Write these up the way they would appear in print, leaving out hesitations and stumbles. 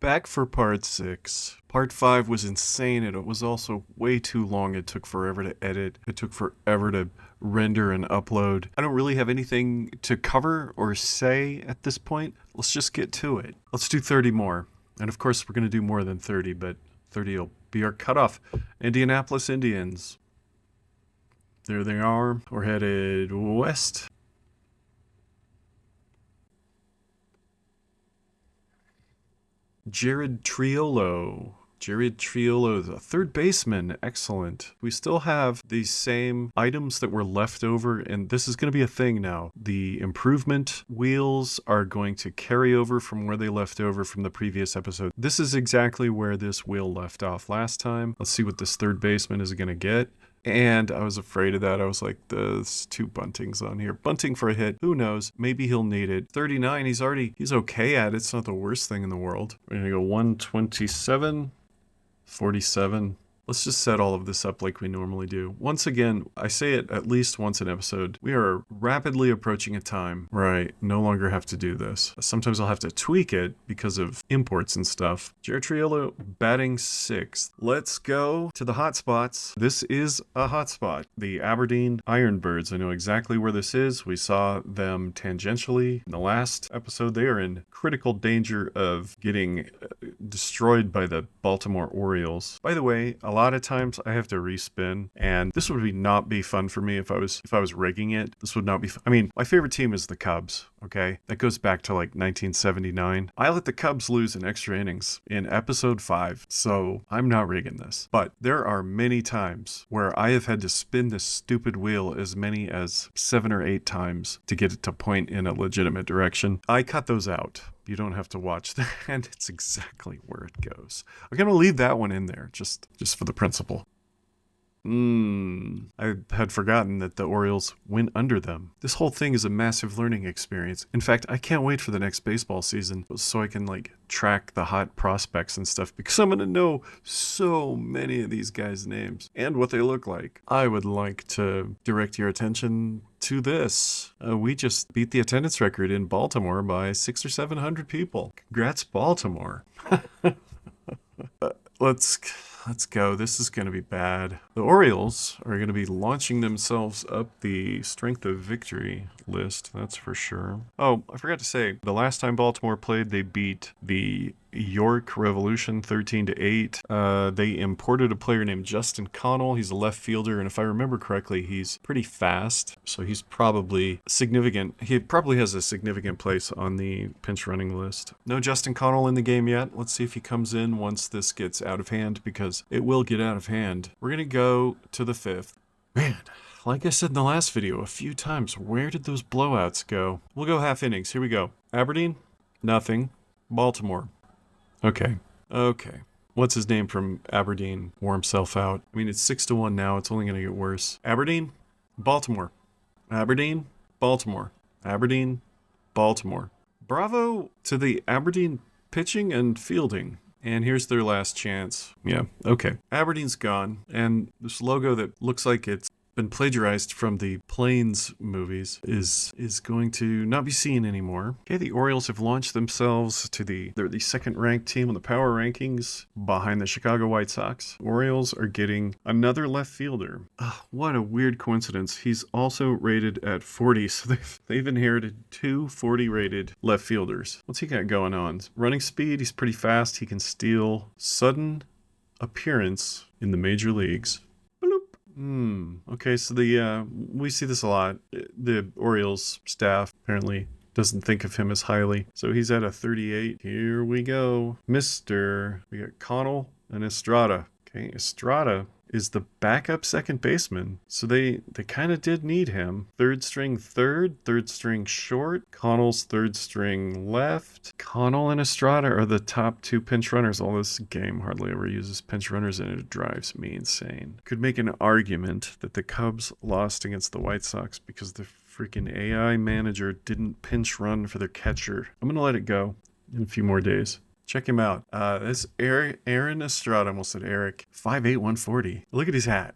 Back for part 6. Part 5 was insane and it was also way too long. It took forever to edit. It took forever to render and upload. I don't really have anything to cover or say at this point. Let's just get to it. Let's do 30 more. And of course, we're going to do more than 30, but 30 will be our cutoff. Indianapolis Indians. There they are. We're headed west. Jared Triolo, the third baseman. Excellent. We still have the same items that were left over, and this is going to be a thing now. The improvement wheels are going to carry over from where they left over from the previous episode. This is exactly where this wheel left off last time. Let's see what this third baseman is going to get. And I was afraid of that. I was like, there's 2 buntings on here. Bunting for a hit. Who knows? Maybe he'll need it. 39, he's okay at it. It's not the worst thing in the world. We're going to go 127, 47. Let's just set all of this up like we normally do. Once again, I say it at least once an episode. We are rapidly approaching a time where I no longer have to do this. Sometimes I'll have to tweak it because of imports and stuff. Jared Triolo batting 6th. Let's go to the hot spots. This is a hot spot. The Aberdeen Ironbirds. I know exactly where this is. We saw them tangentially in the last episode. They are in critical danger of getting destroyed by the Baltimore Orioles. By the way, a lot of times I have to respin, and this would not be fun for me if I was rigging it. This would not be I mean, my favorite team is the Cubs, okay? That goes back to like 1979. I let the Cubs lose in extra innings in episode 5, so I'm not rigging this. But there are many times where I have had to spin this stupid wheel as many as 7 or 8 times to get it to point in a legitimate direction. I cut those out. You don't have to watch that, and it's exactly where it goes. I'm going to leave that one in there, just for the principle. I had forgotten that the Orioles went under them. This whole thing is a massive learning experience. In fact, I can't wait for the next baseball season so I can track the hot prospects and stuff, because I'm going to know so many of these guys' names and what they look like. I would like to direct your attention to this. We just beat the attendance record in Baltimore by 600 or 700 people. Congrats, Baltimore. Let's go. This is going to be bad. The Orioles are going to be launching themselves up the strength of victory list, that's for sure. Oh, I forgot to say, the last time Baltimore played, they beat the York Revolution 13-8. They imported a player named Justin Connell. He's a left fielder, and if I remember correctly, he's pretty fast, so he's probably significant. He probably has a significant place on the pinch running list. No Justin Connell in the game yet. Let's see if he comes in once this gets out of hand, because it will get out of hand. We're going to go to the 5th. Man, like I said in the last video a few times, where did those blowouts go? We'll go half innings. Here we go. Aberdeen? Nothing. Baltimore. Okay. What's his name from Aberdeen? Wore himself out. I mean, it's 6-1 now. It's only going to get worse. Aberdeen? Baltimore. Aberdeen? Baltimore. Aberdeen? Baltimore. Bravo to the Aberdeen pitching and fielding. And here's their last chance. Yeah, okay. Aberdeen's gone, and this logo that looks like it's been plagiarized from the Planes movies is going to not be seen anymore. Okay, the Orioles have launched themselves to they're the second ranked team on the power rankings behind the Chicago White Sox. Orioles are getting another left fielder. What a weird coincidence. He's also rated at 40, so they've inherited 2 40 rated left fielders. What's he got going on? Running speed, he's pretty fast. He can steal. Sudden appearance in the major leagues. Okay, so we see this a lot. The Orioles staff apparently doesn't think of him as highly. So he's at a 38. Here we go. We got Connell and Estrada. Okay, Estrada is the backup second baseman. So they kind of did need him. Third string short. Connell's third string left. Connell and Estrada are the top 2 pinch runners. All this game hardly ever uses pinch runners, and it drives me insane. Could make an argument that the Cubs lost against the White Sox because the freaking AI manager didn't pinch run for their catcher. I'm going to let it go in a few more days. Check him out. This Aaron Estrada, almost said Eric, 5'8", 140. Look at his hat.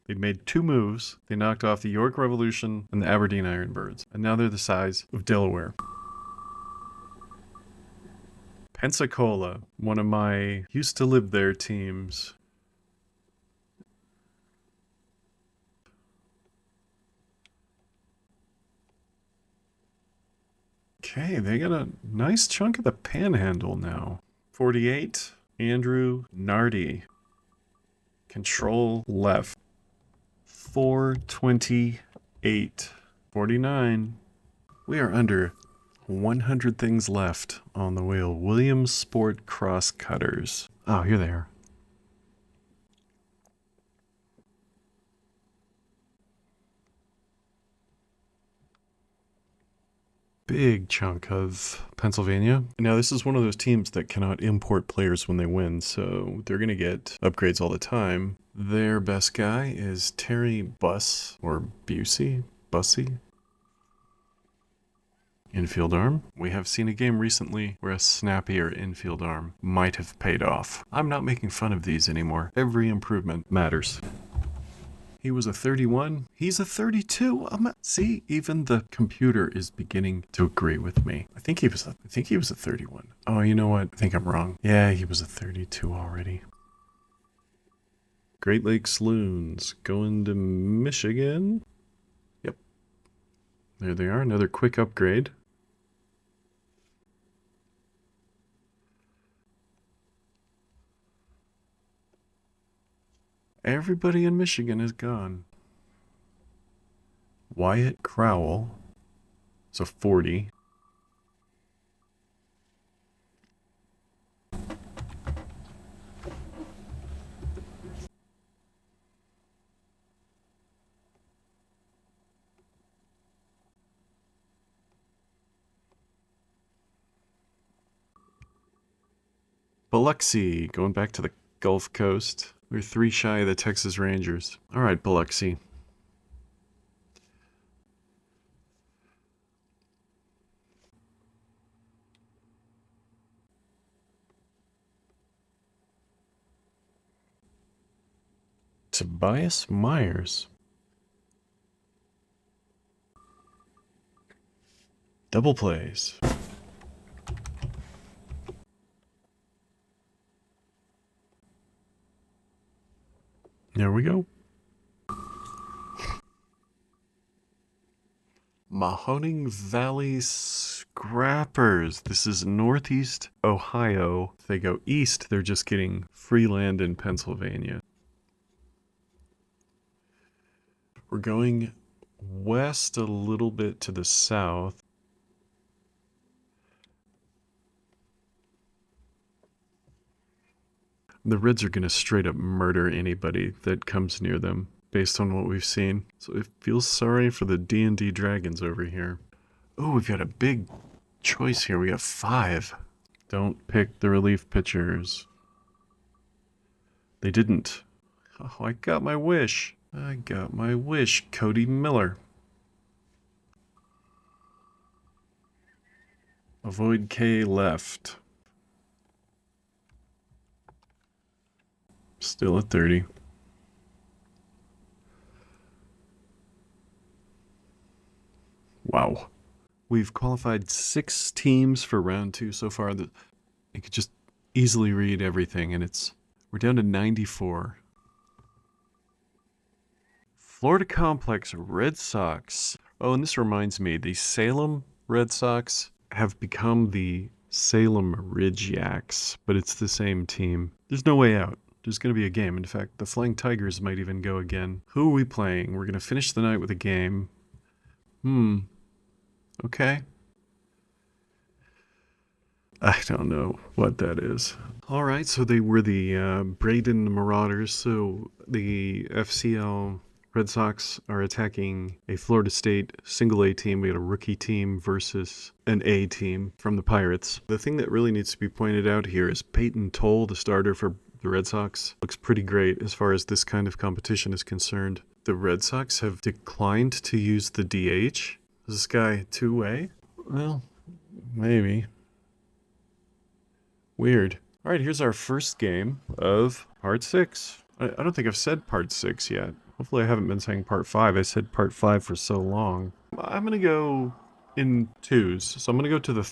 They'd made 2 moves. They knocked off the York Revolution and the Aberdeen Ironbirds. And now they're the size of Delaware. Pensacola, one of my used to live there teams. Okay, they got a nice chunk of the panhandle now. 48, Andrew Nardi. Control left. 428. 49. We are under 100 things left on the wheel. Williams Sport Cross Cutters. Oh, here they are. Big chunk of Pennsylvania. Now, this is one of those teams that cannot import players when they win, so they're going to get upgrades all the time. Their best guy is Terry Buss, or Busey? Bussy? Infield arm. We have seen a game recently where a snappier infield arm might have paid off. I'm not making fun of these anymore. Every improvement matters. He was a 31. He's a 32. See, even the computer is beginning to agree with me. I think he was a 31. Oh, you know what? I think I'm wrong. Yeah, he was a 32 already. Great Lakes Loons going to Michigan. Yep. There they are. Another quick upgrade. Everybody in Michigan is gone. Wyatt Crowell. It's a 40. Biloxi, going back to the Gulf Coast. We're 3 shy of the Texas Rangers. All right, Biloxi. Tobias Myers. Double plays. There we go. Mahoning Valley Scrappers. This is Northeast Ohio. If they go east, they're just getting free land in Pennsylvania. We're going west a little bit to the south. The Reds are going to straight up murder anybody that comes near them, based on what we've seen. So it feels sorry for the D&D Dragons over here. Oh, we've got a big choice here. We have 5. Don't pick the relief pitchers. They didn't. Oh, I got my wish. I got my wish. Cody Miller. Avoid K left. Still at 30. Wow. We've qualified 6 teams for round 2 so far. That you could just easily read everything, and we're down to 94. Florida Complex Red Sox. Oh, and this reminds me, the Salem Red Sox have become the Salem Ridge Yaks, but it's the same team. There's no way out. There's going to be a game. In fact, the Flying Tigers might even go again. Who are we playing? We're going to finish the night with a game. Okay. I don't know what that is. All right, so they were the Braden Marauders. So the FCL Red Sox are attacking a Florida State single A team. We had a rookie team versus an A team from the Pirates. The thing that really needs to be pointed out here is Peyton Toll, the starter for the Red Sox, looks pretty great as far as this kind of competition is concerned. The Red Sox have declined to use the DH. Is this guy two-way? Well, maybe. Weird. All right, here's our first game of Part 6. I don't think I've said Part 6 yet. Hopefully I haven't been saying part 5. I said part 5 for so long. I'm going to go in twos. So I'm going to go to the...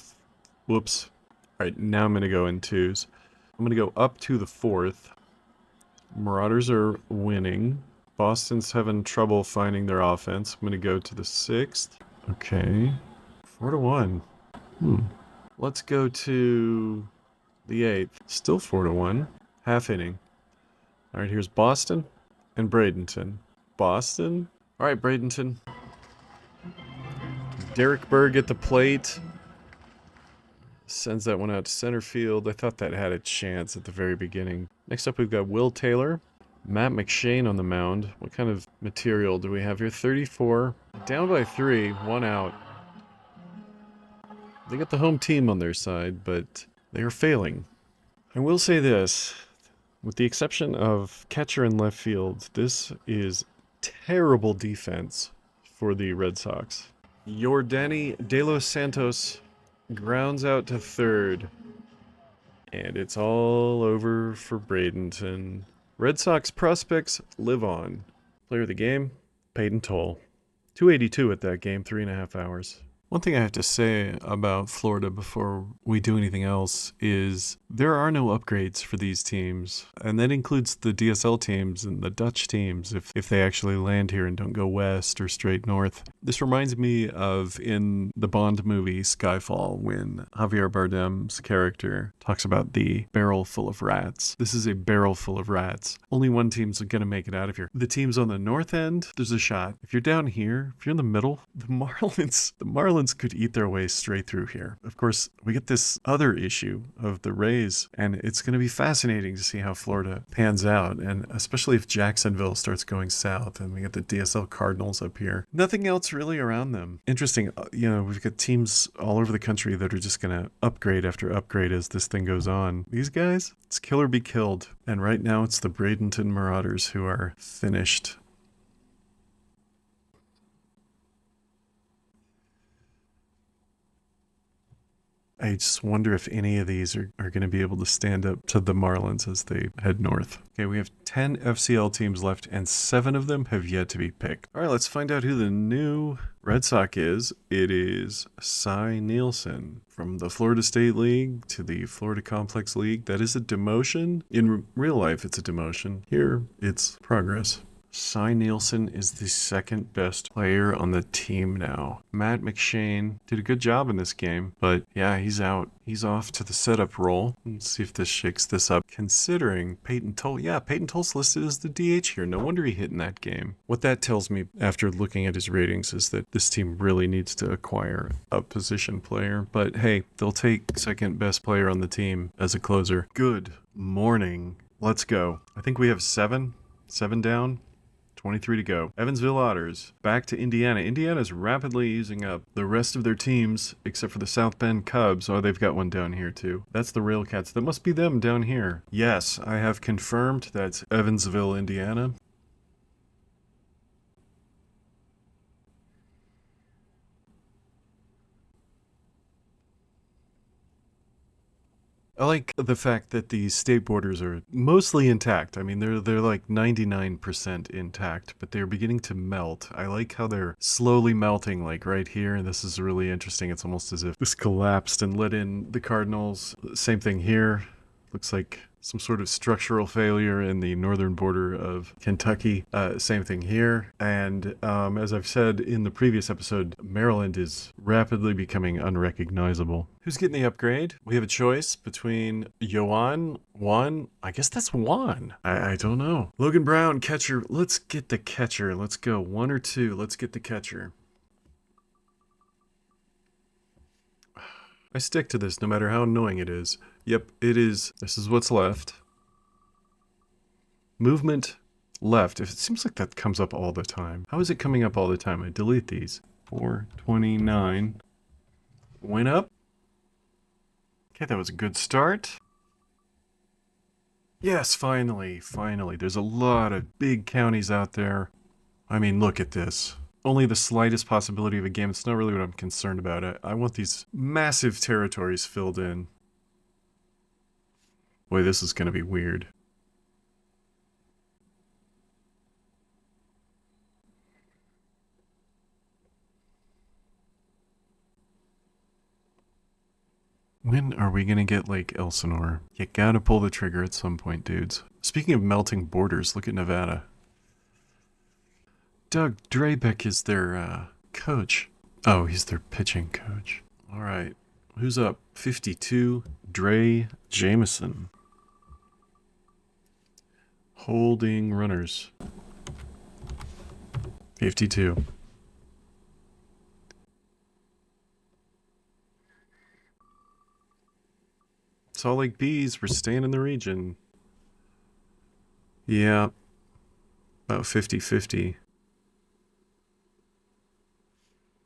whoops. Alright, now I'm going to go in twos. I'm going to go up to the 4th. Marauders are winning. Boston's having trouble finding their offense. I'm going to go to the 6th. Okay. 4-1. Let's go to the 8th. Still 4-1. Half inning. Alright, here's Boston and Bradenton. Boston? Alright, Bradenton. Derek Berg at the plate. Sends that one out to center field. I thought that had a chance at the very beginning. Next up, we've got Will Taylor. Matt McShane on the mound. What kind of material do we have here? 34. Down by 3. 1 out. They got the home team on their side, but they are failing. I will say this. With the exception of catcher and left field, this is terrible defense for the Red Sox. Yordany De Los Santos grounds out to third. And it's all over for Bradenton. Red Sox prospects live on. Player of the game, Peyton Toll. 282 at that game, 3.5 hours. One thing I have to say about Florida before we do anything else is there are no upgrades for these teams. And that includes the DSL teams and the Dutch teams if they actually land here and don't go west or straight north. This reminds me of in the Bond movie Skyfall when Javier Bardem's character talks about the barrel full of rats. This is a barrel full of rats. Only one team's going to make it out of here. The teams on the north end, there's a shot. If you're down here, if you're in the middle, the Marlins could eat their way straight through here. Of course, we get this other issue of the Rays, and it's going to be fascinating to see how Florida pans out, and especially if Jacksonville starts going south, and we get the DSL Cardinals up here. Nothing else really around them. Interesting, we've got teams all over the country that are just going to upgrade after upgrade as this thing goes on. These guys, it's kill or be killed, and right now it's the Bradenton Marauders who are finished. I just wonder if any of these are going to be able to stand up to the Marlins as they head north. Okay, we have 10 FCL teams left, and 7 of them have yet to be picked. All right, let's find out who the new Red Sox is. It is Cy Nielsen. From the Florida State League to the Florida Complex League. That is a demotion. In real life, it's a demotion. Here, it's progress. Cy Nielsen is the second best player on the team now. Matt McShane did a good job in this game, but yeah, he's out. He's off to the setup role. Let's see if this shakes this up. Considering Peyton Toll, yeah, Peyton Toll's listed as the DH here. No wonder he hit in that game. What that tells me after looking at his ratings is that this team really needs to acquire a position player. But hey, they'll take second best player on the team as a closer. Good morning. Let's go. I think we have 7 down. 23 to go. Evansville Otters back to Indiana. Indiana's rapidly using up the rest of their teams except for the South Bend Cubs. Oh, they've got one down here too. That's the Railcats. That must be them down here. Yes, I have confirmed that's Evansville, Indiana. I like the fact that the state borders are mostly intact. I mean, they're like 99% intact, but they're beginning to melt. I like how they're slowly melting, like right here, and this is really interesting. It's almost as if this collapsed and let in the Cardinals. Same thing here. Looks like some sort of structural failure in the northern border of Kentucky. Same thing here. And as I've said in the previous episode, Maryland is rapidly becoming unrecognizable. Who's getting the upgrade? We have a choice between Juan, I guess that's Juan. I don't know. Logan Brown, catcher. Let's get the catcher. Let's go. 1 or 2. Let's get the catcher. I stick to this no matter how annoying it is. Yep, it is. This is what's left. Movement left. It seems like that comes up all the time. How is it coming up all the time? I delete these. 429. Went up. Okay, that was a good start. Yes, finally. There's a lot of big counties out there. I mean, look at this. Only the slightest possibility of a game. It's not really what I'm concerned about. I want these massive territories filled in. Boy, this is going to be weird. When are we gonna get Lake Elsinore? You gotta pull the trigger at some point, dudes. Speaking of melting borders, look at Nevada. Doug Drabeck is their coach. Oh, he's their pitching coach. All right. Who's up? 52, Dre Jameson. Holding runners. 52. Salt Lake Bees, we're staying in the region. Yeah. About 50-50.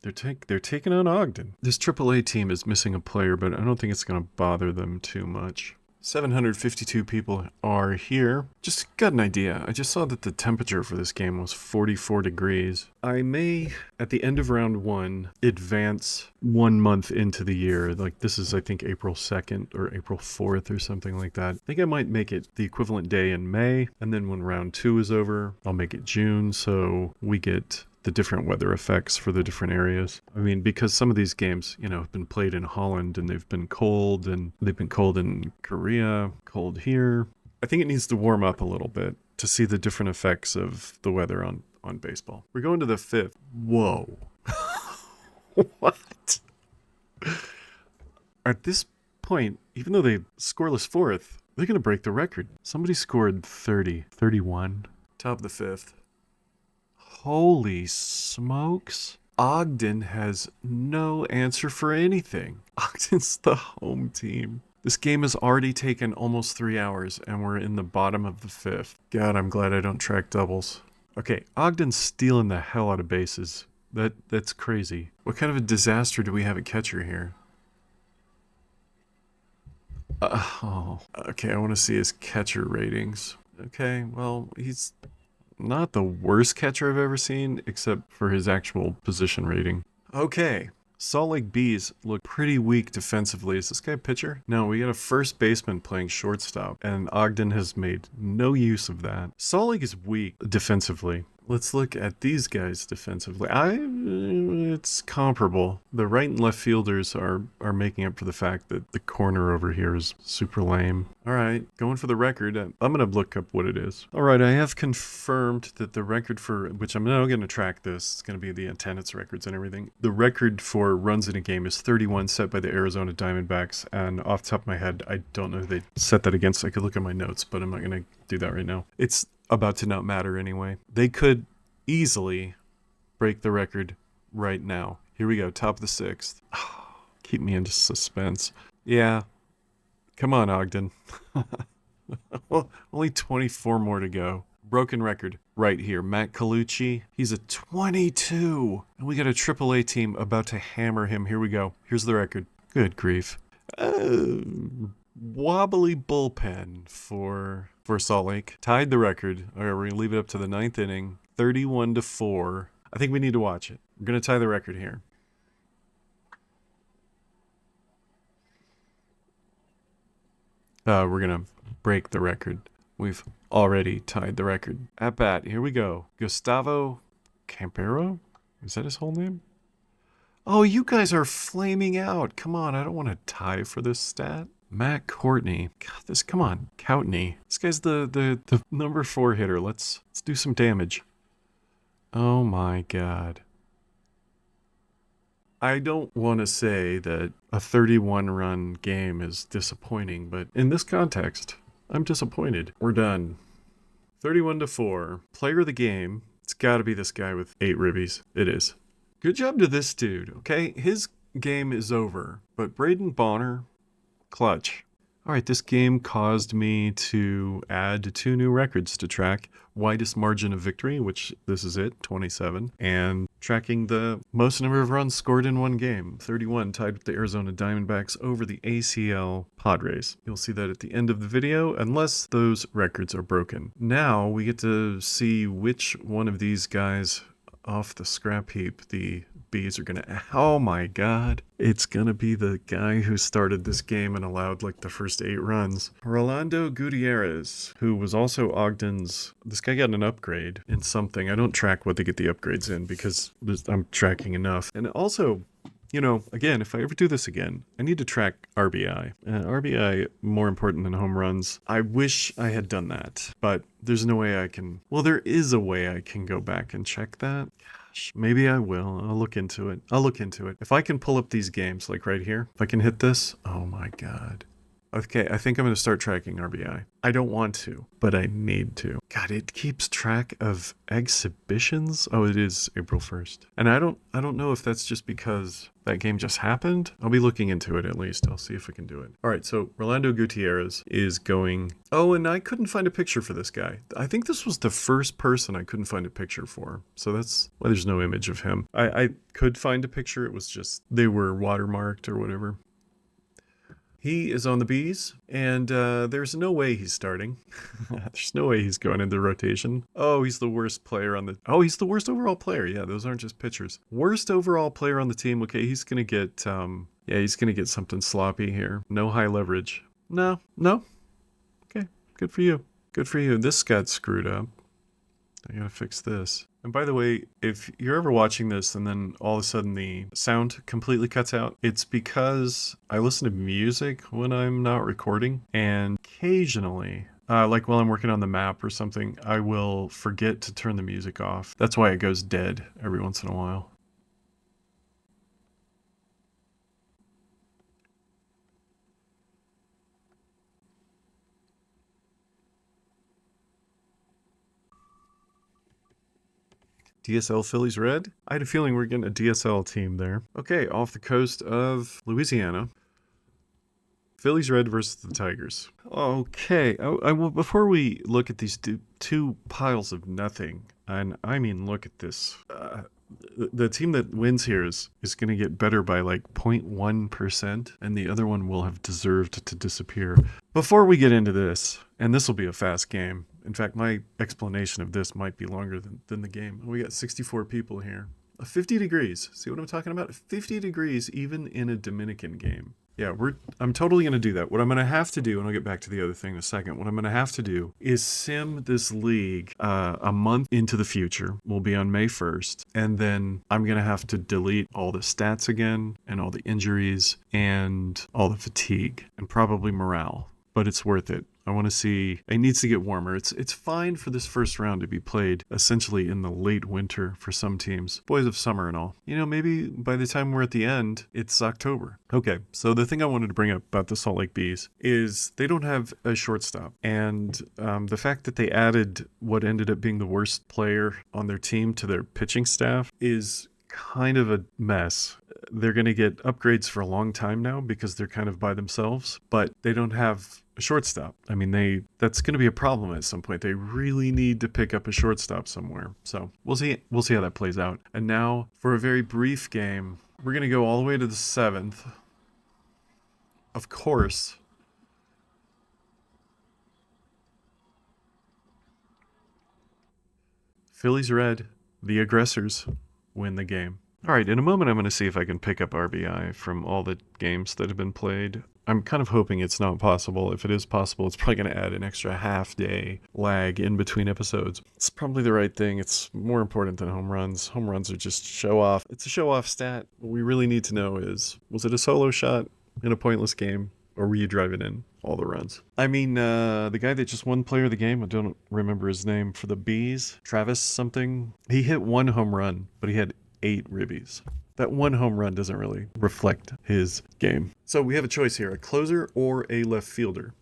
They're taking on Ogden. This AAA team is missing a player, but I don't think it's going to bother them too much. 752 people are here. Just got an idea. I just saw that the temperature for this game was 44 degrees. I may, at the end of round 1, advance 1 month into the year. Like this is, I think, April 2nd or April 4th or something like that. I think I might make it the equivalent day in May. And then when round 2 is over, I'll make it June. So we get the different weather effects for the different areas. I mean, because some of these games, you know, have been played in Holland and they've been cold, and they've been cold in Korea, cold here. I think it needs to warm up a little bit to see the different effects of the weather on baseball. We're going to the 5th. Whoa. What? At this point, even though they scoreless 4th, they're going to break the record. Somebody scored 30, 31. Top of the 5th. Holy smokes. Ogden has no answer for anything. Ogden's the home team. This game has already taken almost 3 hours, and we're in the bottom of the 5th. God, I'm glad I don't track doubles. Okay, Ogden's stealing the hell out of bases. That's crazy. What kind of a disaster do we have at catcher here? Okay, I want to see his catcher ratings. Okay, well, he's not the worst catcher I've ever seen, except for his actual position rating. Okay, Salt Lake Bees look pretty weak defensively. Is this guy a pitcher? No, we got a first baseman playing shortstop, and Ogden has made no use of that. Salt Lake is weak defensively. Let's look at these guys defensively. It's comparable. The right and left fielders are making up for the fact that the corner over here is super lame. All right, going for the record. I'm going to look up what it is. All right, I have confirmed that the record for, which I'm now going to track this, it's going to be the attendance records and everything. The record for runs in a game is 31, set by the Arizona Diamondbacks. And off the top of my head, I don't know who they set that against. I could look at my notes, but I'm not going to do that right now. It's about to not matter anyway. They could easily break the record right now. Here we go, top of the 6th. Keep me into suspense. Yeah, come on, Ogden. Well, only 24 more to go. Broken record right here. Matt Colucci, he's a 22. And we got a AAA team about to hammer him. Here we go. Here's the record. Good grief. Wobbly bullpen for Salt Lake. Tied the record. All right, we're going to leave it up to the 9th inning. 31-4. I think we need to watch it. We're going to tie the record here. We're going to break the record. We've already tied the record. At bat, here we go. Gustavo Campero? Is that his whole name? Oh, you guys are flaming out. Come on, I don't want to tie for this stat. Matt Courtney. God, come on. Coutney. This guy's the number 4 hitter. Let's do some damage. Oh my God. I don't want to say that a 31-run game is disappointing, but in this context, I'm disappointed. We're done. 31-4. Player of the game. It's got to be this guy with 8 ribbies. It is. Good job to this dude, okay? His game is over, but Braden Bonner, clutch. All right, this game caused me to add 2 new records to track. Widest margin of victory, which this is it, 27. And tracking the most number of runs scored in one game, 31, tied with the Arizona Diamondbacks over the ACL Padres. You'll see that at the end of the video, unless those records are broken. Now we get to see which one of these guys off the scrap heap the Bees are gonna, oh my God, it's gonna be the guy who started this game and allowed like the first 8 runs. Rolando Gutierrez, who was also Ogden's, this guy got an upgrade in something. I don't track what they get the upgrades in because I'm tracking enough. And also, You know, again, if I ever do this again, I need to track RBI. RBI more important than home runs. I wish I had done that, but there's no way I can. Well, there is a way I can go back and check that. Gosh, maybe I will. I'll look into it. If I can pull up these games, like right here, if I can hit this, oh my God. Okay, I think I'm going to start tracking RBI. I don't want to, but I need to. God, it keeps track of exhibitions. Oh, it is April 1st. And I don't know if that's just because that game just happened. I'll be looking into it at least. I'll see if I can do it. All right, so Rolando Gutierrez is going... Oh, and I couldn't find a picture for this guy. I think this was the first person I couldn't find a picture for. So that's why there's no image of him. I could find a picture. It was just they were watermarked or whatever. He is on the Bees, and there's no way he's starting. There's no way he's going into rotation. Oh, he's the worst player on the... Oh, he's the worst overall player. Yeah, those aren't just pitchers. Worst overall player on the team. Okay, he's going to get... yeah, he's going to get something sloppy here. No high leverage. No. Okay, good for you. Good for you. This got screwed up. I gotta fix this. And by the way, if you're ever watching this and then all of a sudden the sound completely cuts out, it's because I listen to music when I'm not recording, and occasionally, like while I'm working on the map or something, I will forget to turn the music off. That's why it goes dead every once in a while. DSL Phillies Red? I had a feeling we are getting a DSL team there. Okay, off the coast of Louisiana. Phillies Red versus the Tigers. Okay, well, before we look at these two piles of nothing, and I mean look at this, the team that wins here is going to get better by like 0.1%, and the other one will have deserved to disappear. Before we get into this, and this will be a fast game, in fact, my explanation of this might be longer than the game. We got 64 people here. 50 degrees. See what I'm talking about? 50 degrees even in a Dominican game. Yeah, I'm totally going to do that. What I'm going to have to do, and I'll get back to the other thing in a second, what I'm going to have to do is sim this league a month into the future. We'll be on May 1st, and then I'm going to have to delete all the stats again, and all the injuries, and all the fatigue, and probably morale. But it's worth it. I want to see, it needs to get warmer. It's fine for this first round to be played essentially in the late winter for some teams. Boys of summer and all. You know, maybe by the time we're at the end, it's October. Okay, so the thing I wanted to bring up about the Salt Lake Bees is they don't have a shortstop. And the fact that they added what ended up being the worst player on their team to their pitching staff is kind of a mess. They're going to get upgrades for a long time now because they're kind of by themselves, but they don't have a shortstop. I mean, that's going to be a problem at some point. They really need to pick up a shortstop somewhere. So we'll see how that plays out. And now for a very brief game, we're going to go all the way to the 7th. Of course. Phillies Red, the aggressors, win the game. All right, in a moment I'm going to see if I can pick up RBI from all the games that have been played. I'm kind of hoping it's not possible. If it is possible, it's probably going to add an extra half-day lag in between episodes. It's probably the right thing. It's more important than home runs. Home runs are just show-off. It's a show-off stat. What we really need to know is, was it a solo shot in a pointless game, or were you driving in all the runs? I mean, the guy that just won player of the game, I don't remember his name, for the Bees, Travis something, he hit 1 home run, but he had 8 ribbies. That 1 home run doesn't really reflect his game. So we have a choice here, a closer or a left fielder.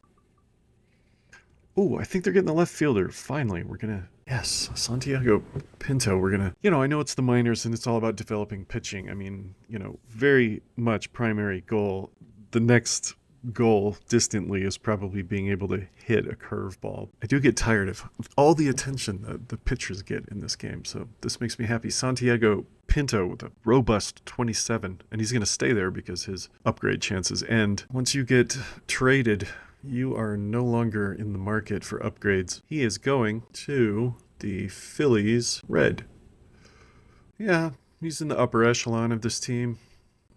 Ooh, I think they're getting the left fielder. Finally, we're going to... Yes, Santiago Pinto, we're going to... You know, I know it's the minors and it's all about developing pitching. I mean, you know, very much primary goal. The next goal distantly is probably being able to hit a curveball. I do get tired of all the attention that the pitchers get in this game, so this makes me happy. Santiago Pinto with a robust 27, and he's going to stay there because his upgrade chances end. Once you get traded, you are no longer in the market for upgrades. He is going to the Phillies Red. Yeah, he's in the upper echelon of this team.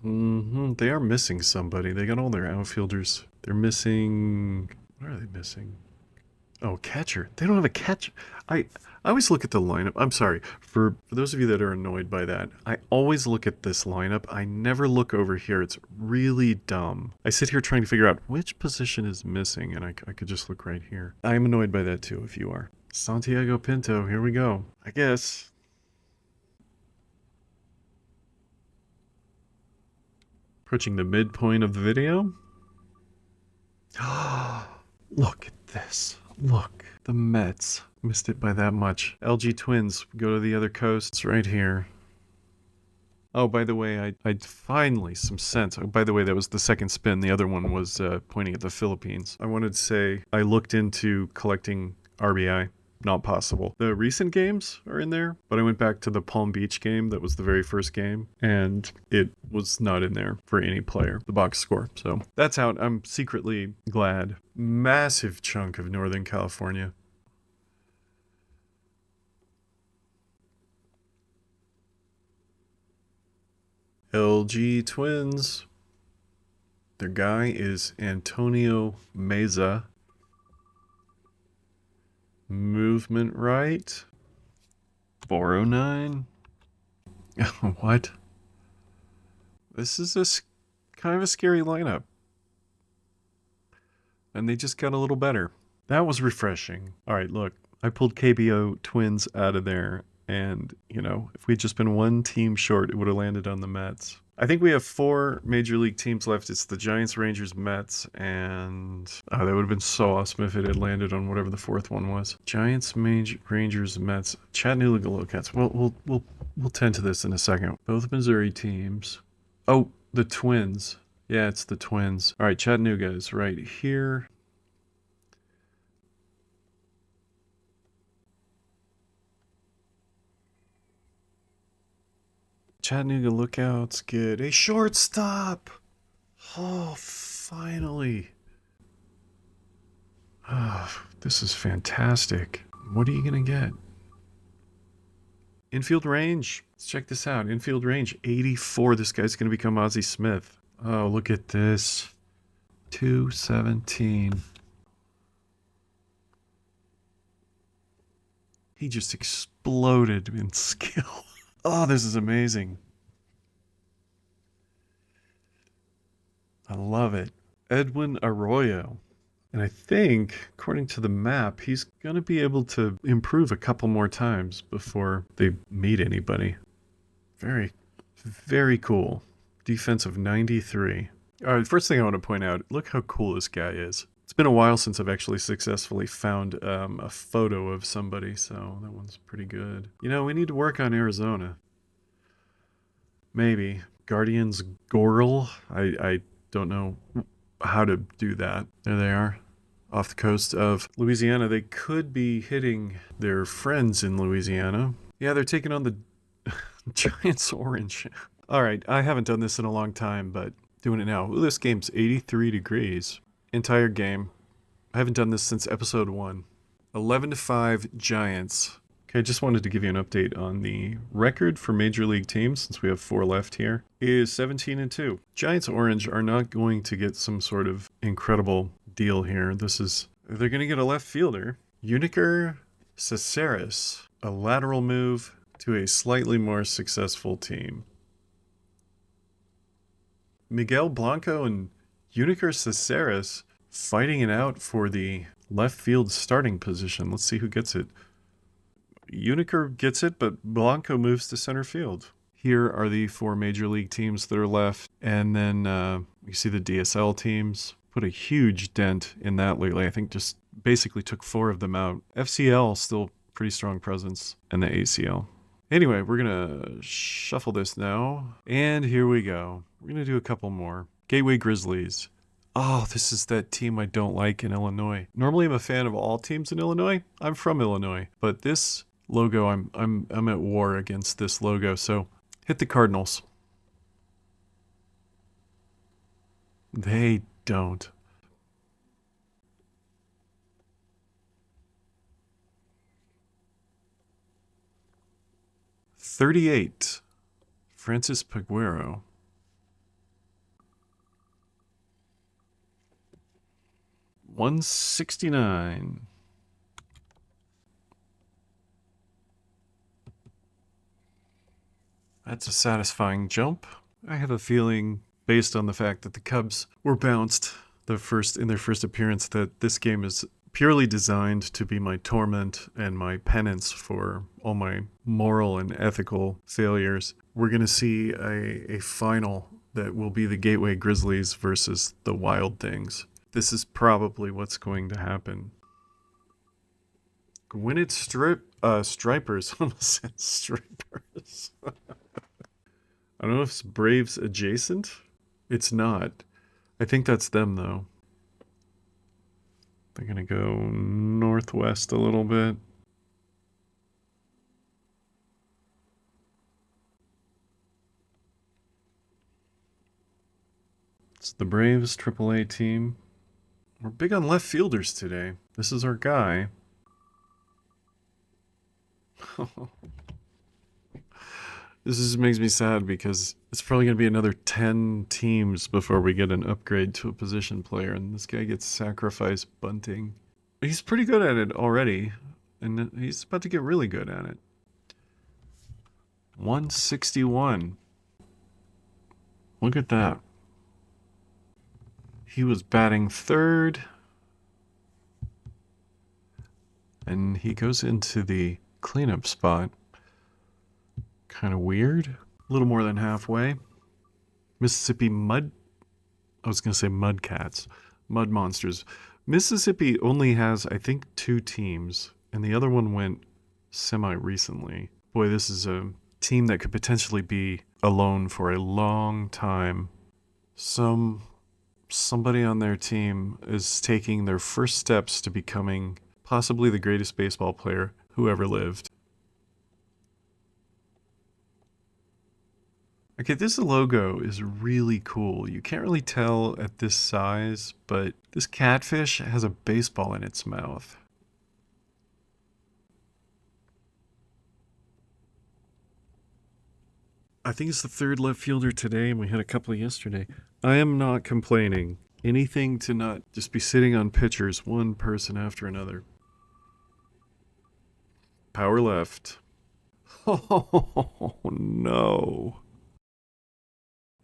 They are missing somebody. They got all their outfielders. They're missing... What are they missing? Oh, catcher. They don't have a catcher. I always look at the lineup. I'm sorry. For those of you that are annoyed by that, I always look at this lineup. I never look over here. It's really dumb. I sit here trying to figure out which position is missing, and I could just look right here. I'm annoyed by that too, if you are. Santiago Pinto, here we go. I guess. Approaching the midpoint of the video. Look at this. Look. The Mets. Missed it by that much. LG Twins. Go to the other coast. It's right here. Oh, by the way, I'd finally some sense. Oh, by the way, that was the second spin. The other one was pointing at the Philippines. I wanted to say I looked into collecting RBI. Not possible. The recent games are in there, but I went back to the Palm Beach game. That was the very first game, and it was not in there for any player, the box score. So that's out. I'm secretly glad. Massive chunk of Northern California. LG Twins. Their guy is Antonio Meza. Movement right. 409. What? This is kind of a scary lineup. And they just got a little better. That was refreshing. All right, look. I pulled KBO Twins out of there. And, you know, if we'd just been one team short, it would have landed on the Mets. I think we have 4 major league teams left. It's the Giants, Rangers, Mets, and that would have been so awesome if it had landed on whatever the 4th one was. Giants, Rangers, Mets, Chattanooga Lowcats. We'll tend to this in a second. Both Missouri teams. Oh, the Twins. Yeah, it's the Twins. All right, Chattanooga is right here. Chattanooga Lookouts get a shortstop. Oh, finally. Oh, this is fantastic. What are you going to get? Infield range. Let's check this out. Infield range, 84. This guy's going to become Ozzie Smith. Oh, look at this. 217. He just exploded in skill. Oh, this is amazing. I love it. Edwin Arroyo. And I think, according to the map, he's going to be able to improve a couple more times before they meet anybody. Very, very cool. Defense of 93. All right, first thing I want to point out, look how cool this guy is. It's been a while since I've actually successfully found a photo of somebody, so that one's pretty good. You know, we need to work on Arizona. Maybe. Guardians Goral. I don't know how to do that. There they are. Off the coast of Louisiana. They could be hitting their friends in Louisiana. Yeah, they're taking on the Giants Orange. All right, I haven't done this in a long time, but doing it now. Ooh, this game's 83 degrees. Entire game. I haven't done this since episode 1. 11-5 Giants. Okay, I just wanted to give you an update on the record for major league teams, since we have 4 left here, is 17-2. Giants Orange are not going to get some sort of incredible deal here. They're going to get a left fielder. Uniker Caceres, a lateral move to a slightly more successful team. Miguel Blanco and Uniker Caceres fighting it out for the left field starting position. Let's see who gets it. Uniker gets it, but Blanco moves to center field. Here are the 4 major league teams that are left. And then you see the DSL teams. Put a huge dent in that lately. I think just basically took 4 of them out. FCL, still pretty strong presence. And the ACL. Anyway, we're going to shuffle this now. And here we go. We're going to do a couple more. Gateway Grizzlies. Oh, this is that team I don't like in Illinois. Normally I'm a fan of all teams in Illinois. I'm from Illinois. But this logo, I'm at war against this logo. So hit the Cardinals. They don't. $38. Francis Peguero. $169. That's a satisfying jump. I have a feeling, based on the fact that the Cubs were bounced in their first appearance, that this game is purely designed to be my torment and my penance for all my moral and ethical failures. We're going to see a final that will be the Gateway Grizzlies versus the Wild Things. This is probably what's going to happen. Gwinnett Stripers. Almost said Stripers. I don't know if it's Braves adjacent. It's not. I think that's them, though. They're going to go northwest a little bit. It's the Braves AAA team. We're big on left fielders today. This is our guy. This just makes me sad because it's probably going to be another 10 teams before we get an upgrade to a position player, and this guy gets sacrifice bunting. He's pretty good at it already, and he's about to get really good at it. 161. Look at that. He was batting third, and he goes into the cleanup spot. Kind of weird. A little more than halfway. Mississippi Mud... I was going to say Mudcats. Mud Monsters. Mississippi only has, I think, 2 teams, and the other one went semi-recently. Boy, this is a team that could potentially be alone for a long time. Somebody on their team is taking their first steps to becoming possibly the greatest baseball player who ever lived. Okay, this logo is really cool. You can't really tell at this size, but this catfish has a baseball in its mouth. I think it's the 3rd left fielder today, and we had a couple yesterday. I am not complaining. Anything to not just be sitting on pitchers, one person after another. Power left. Oh, no.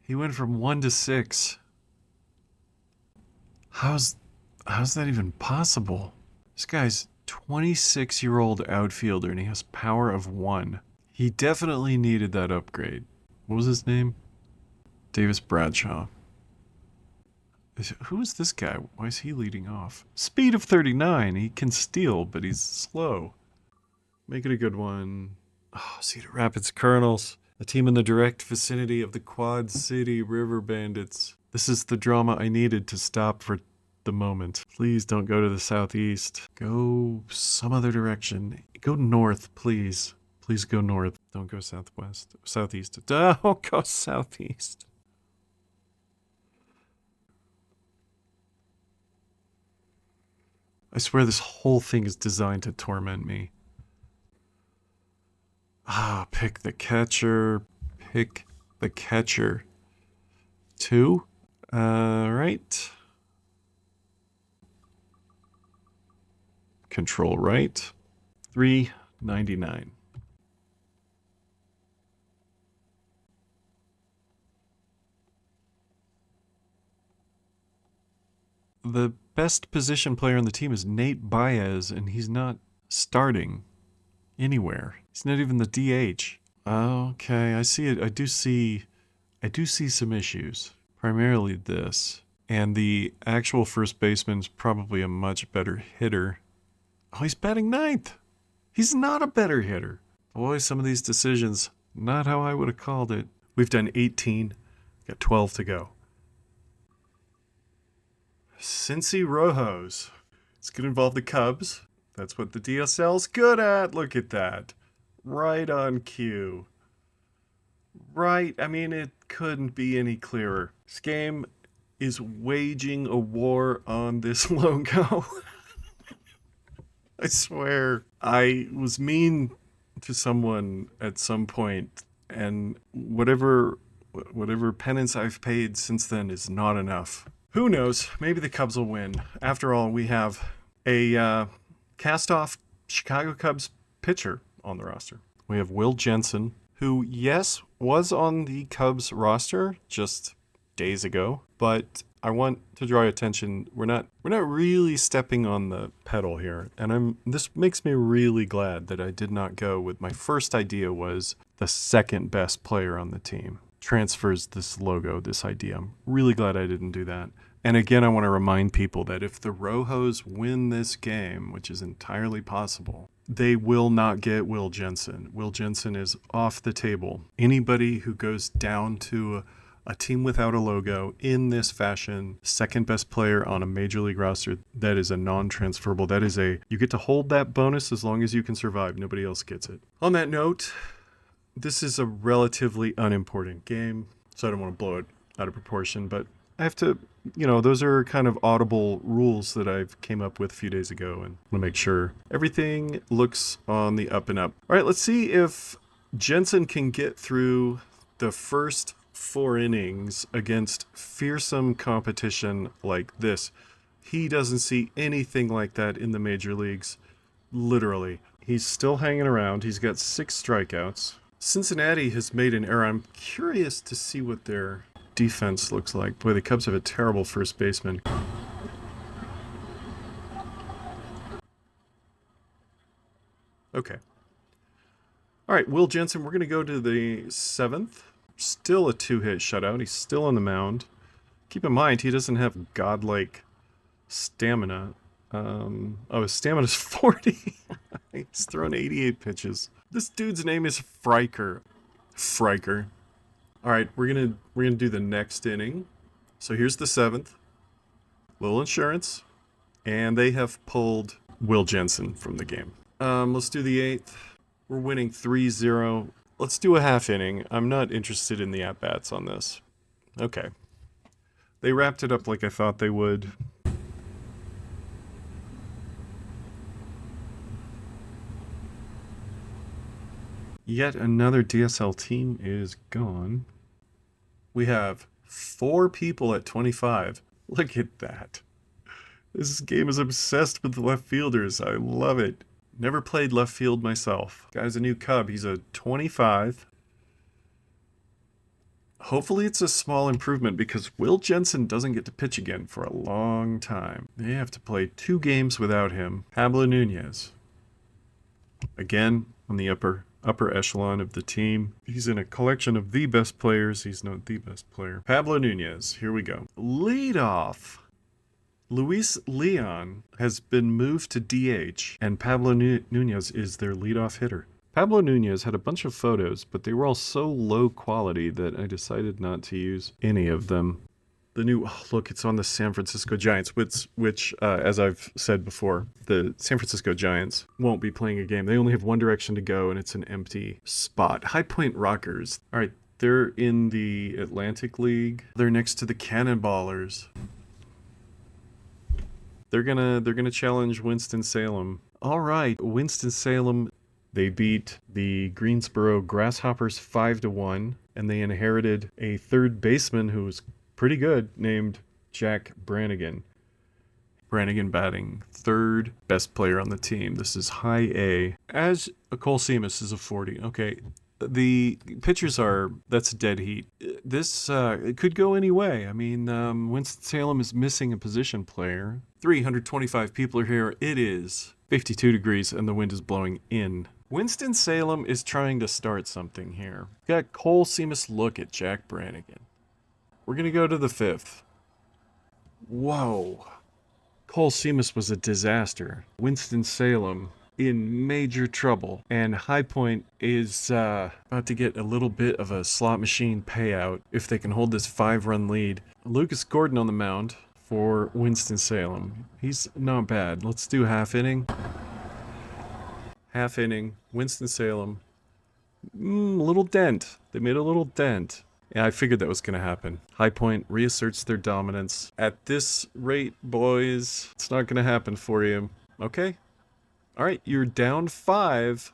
He went from 1 to 6. How's that even possible? This guy's 26-year-old outfielder, and he has power of 1. He definitely needed that upgrade. What was his name? Davis Bradshaw. Who is this guy? Why is he leading off? Speed of 39. He can steal, but he's slow. Make it a good one. Oh, Cedar Rapids Colonels. A team in the direct vicinity of the Quad City River Bandits. This is the drama I needed to stop for the moment. Please don't go to the southeast. Go some other direction. Go north, please. Please go north. Don't go southwest. Southeast. Don't go southeast. I swear this whole thing is designed to torment me. Pick the catcher. Pick the catcher. 2. Right. Control right. 399. The best position player on the team is Nate Baez, and he's not starting anywhere. He's not even the DH. Okay, I see it. I do see some issues. Primarily this. And the actual first baseman's probably a much better hitter. Oh, he's batting 9th. He's not a better hitter. Boy, some of these decisions, not how I would have called it. We've done 18. Got 12 to go. Cincy Rojos. It's going to involve the Cubs. That's what the DSL's good at. Look at that. Right on cue. Right. I mean, it couldn't be any clearer. This game is waging a war on this logo. I swear. I was mean to someone at some point, and whatever penance I've paid since then is not enough. Who knows? Maybe the Cubs will win. After all, we have a cast-off Chicago Cubs pitcher on the roster. We have Will Jensen, who, yes, was on the Cubs roster just days ago, but I want to draw your attention. We're not really stepping on the pedal here, and this makes me really glad that I did not go with my first idea was the second best player on the team. Transfers this logo, this idea. I'm really glad I didn't do that. And again, I want to remind people that if the Rojos win this game, which is entirely possible, they will not get Will Jensen. Will Jensen is off the table. Anybody who goes down to a team without a logo in this fashion, second best player on a major league roster, that is a non-transferable. You get to hold that bonus as long as you can survive. Nobody else gets it. On that note, this is a relatively unimportant game, so I don't want to blow it out of proportion, but I have to, those are kind of audible rules that I've came up with a few days ago, and I want to make sure everything looks on the up and up. All right, let's see if Jensen can get through the first 4 innings against fearsome competition like this. He doesn't see anything like that in the major leagues, literally. He's still hanging around. He's got 6 strikeouts. Cincinnati has made an error. I'm curious to see what their defense looks like. Boy, the Cubs have a terrible first baseman. Okay. All right, Will Jensen, we're going to go to the 7th. Still a 2-hit shutout. He's still on the mound. Keep in mind, he doesn't have godlike stamina. His stamina's 40. He's thrown 88 pitches. This dude's name is Friker. All right, we're gonna do the next inning. So here's the 7th. Little insurance, and they have pulled Will Jensen from the game. Let's do the 8th. We're winning 3-0. Let's do a half inning. I'm not interested in the at-bats on this. Okay. They wrapped it up like I thought they would. Yet another DSL team is gone. We have 4 people at 25. Look at that. This game is obsessed with left fielders. I love it. Never played left field myself. Guy's a new Cub. He's a 25. Hopefully it's a small improvement because Will Jensen doesn't get to pitch again for a long time. They have to play 2 games without him. Pablo Nunez. Again, on the upper echelon of the team. He's in a collection of the best players. He's not the best player. Pablo Nunez. Here we go. Leadoff. Luis Leon has been moved to DH, and Pablo Nunez is their leadoff hitter. Pablo Nunez had a bunch of photos, but they were all so low quality that I decided not to use any of them. The new, look, it's on the San Francisco Giants, which as I've said before, the San Francisco Giants won't be playing a game. They only have one direction to go, and it's an empty spot. High Point Rockers. All right, they're in the Atlantic League. They're next to the Cannonballers. They're gonna challenge Winston-Salem. All right, Winston-Salem. They beat the Greensboro Grasshoppers 5-1, and they inherited a third baseman who was pretty good, named Jack Brannigan. Brannigan batting 3rd best player on the team. This is high A. As a Cole Seamus is a 40. Okay, the pitchers that's dead heat. This it could go any way. I mean, Winston-Salem is missing a position player. 325 people are here. It is 52 degrees and the wind is blowing in. Winston-Salem is trying to start something here. Got Cole Seamus. Look at Jack Brannigan. We're going to go to the 5th. Whoa. Cole Seamus was a disaster. Winston-Salem in major trouble. And High Point is about to get a little bit of a slot machine payout if they can hold this 5-run lead. Lucas Gordon on the mound for Winston-Salem. He's not bad. Let's do half inning. Half inning. Winston-Salem. Little dent. They made a little dent. Yeah, I figured that was going to happen. High Point reasserts their dominance. At this rate, boys, it's not going to happen for you. Okay? All right, you're down 5.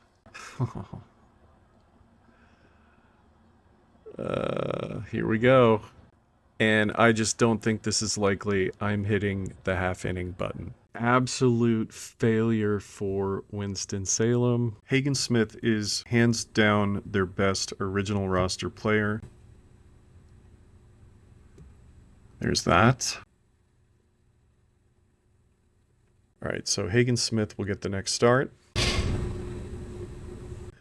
Here we go. And I just don't think this is likely. I'm hitting the half inning button. Absolute failure for Winston-Salem. Hagen Smith is hands down their best original roster player. There's that. All right, so Hagen Smith will get the next start.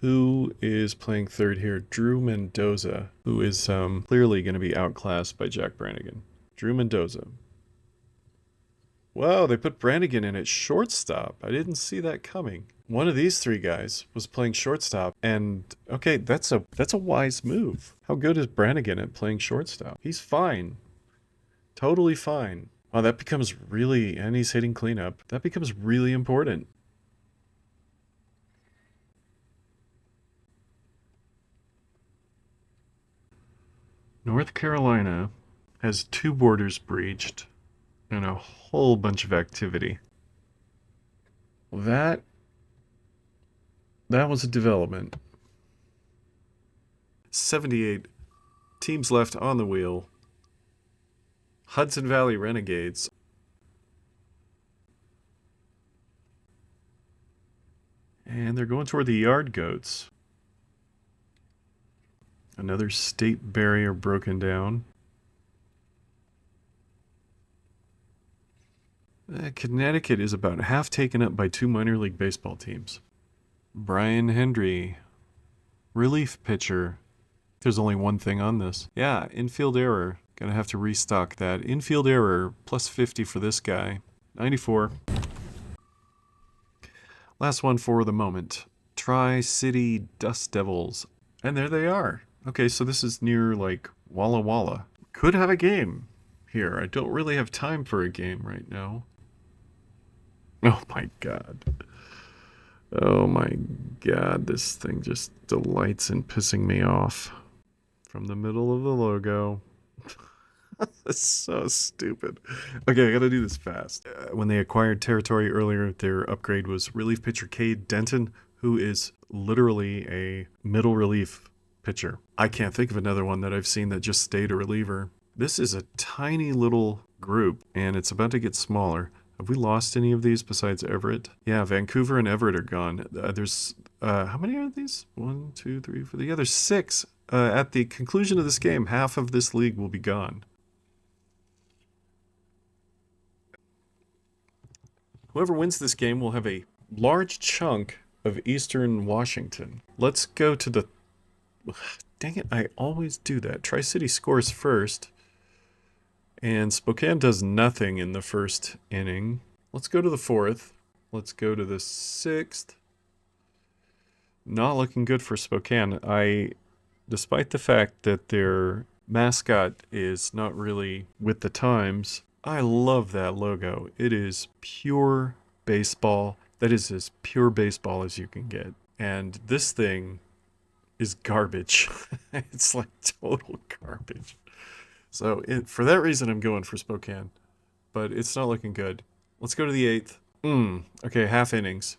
Who is playing third here? Drew Mendoza, who is clearly going to be outclassed by Jack Brannigan. Drew Mendoza. Whoa, they put Brannigan in at shortstop. I didn't see that coming. One of these three guys was playing shortstop, and okay, that's a wise move. How good is Brannigan at playing shortstop? He's fine. Totally fine. Wow, that becomes really, and he's hitting cleanup. That becomes really important. North Carolina has 2 borders breached and a whole bunch of activity. That was a development. 78 teams left on the wheel. Hudson Valley Renegades. And they're going toward the Yard Goats. Another state barrier broken down. Connecticut is about half taken up by 2 minor league baseball teams. Brian Hendry, relief pitcher. There's only one thing on this. Yeah, infield error. Gonna have to restock that. Infield error, plus 50 for this guy. 94. Last one for the moment. Tri-City Dust Devils. And there they are. Okay, so this is near, like, Walla Walla. Could have a game here. I don't really have time for a game right now. Oh my god. Oh my god, this thing just delights in pissing me off. From the middle of the logo. That's so stupid. Okay, I gotta do this fast. When they acquired territory earlier, their upgrade was relief pitcher Cade Denton, who is literally a middle relief pitcher. I can't think of another one that I've seen that just stayed a reliever. This is a tiny little group, and it's about to get smaller. Have we lost any of these besides Everett? Yeah, Vancouver and Everett are gone. There's, how many are these? 1, 2, 3, 4. Yeah, there's 6. At the conclusion of this game, half of this league will be gone. Whoever wins this game will have a large chunk of Eastern Washington. Let's go to the... Dang it, I always do that. Tri-City scores first. And Spokane does nothing in the first inning. Let's go to the 4th. Let's go to the 6th. Not looking good for Spokane. Despite the fact that their mascot is not really with the times, I love that logo. It is pure baseball. That is as pure baseball as you can get. And this thing is garbage. It's like total garbage. So for that reason, I'm going for Spokane. But it's not looking good. Let's go to the 8th. Okay, half innings.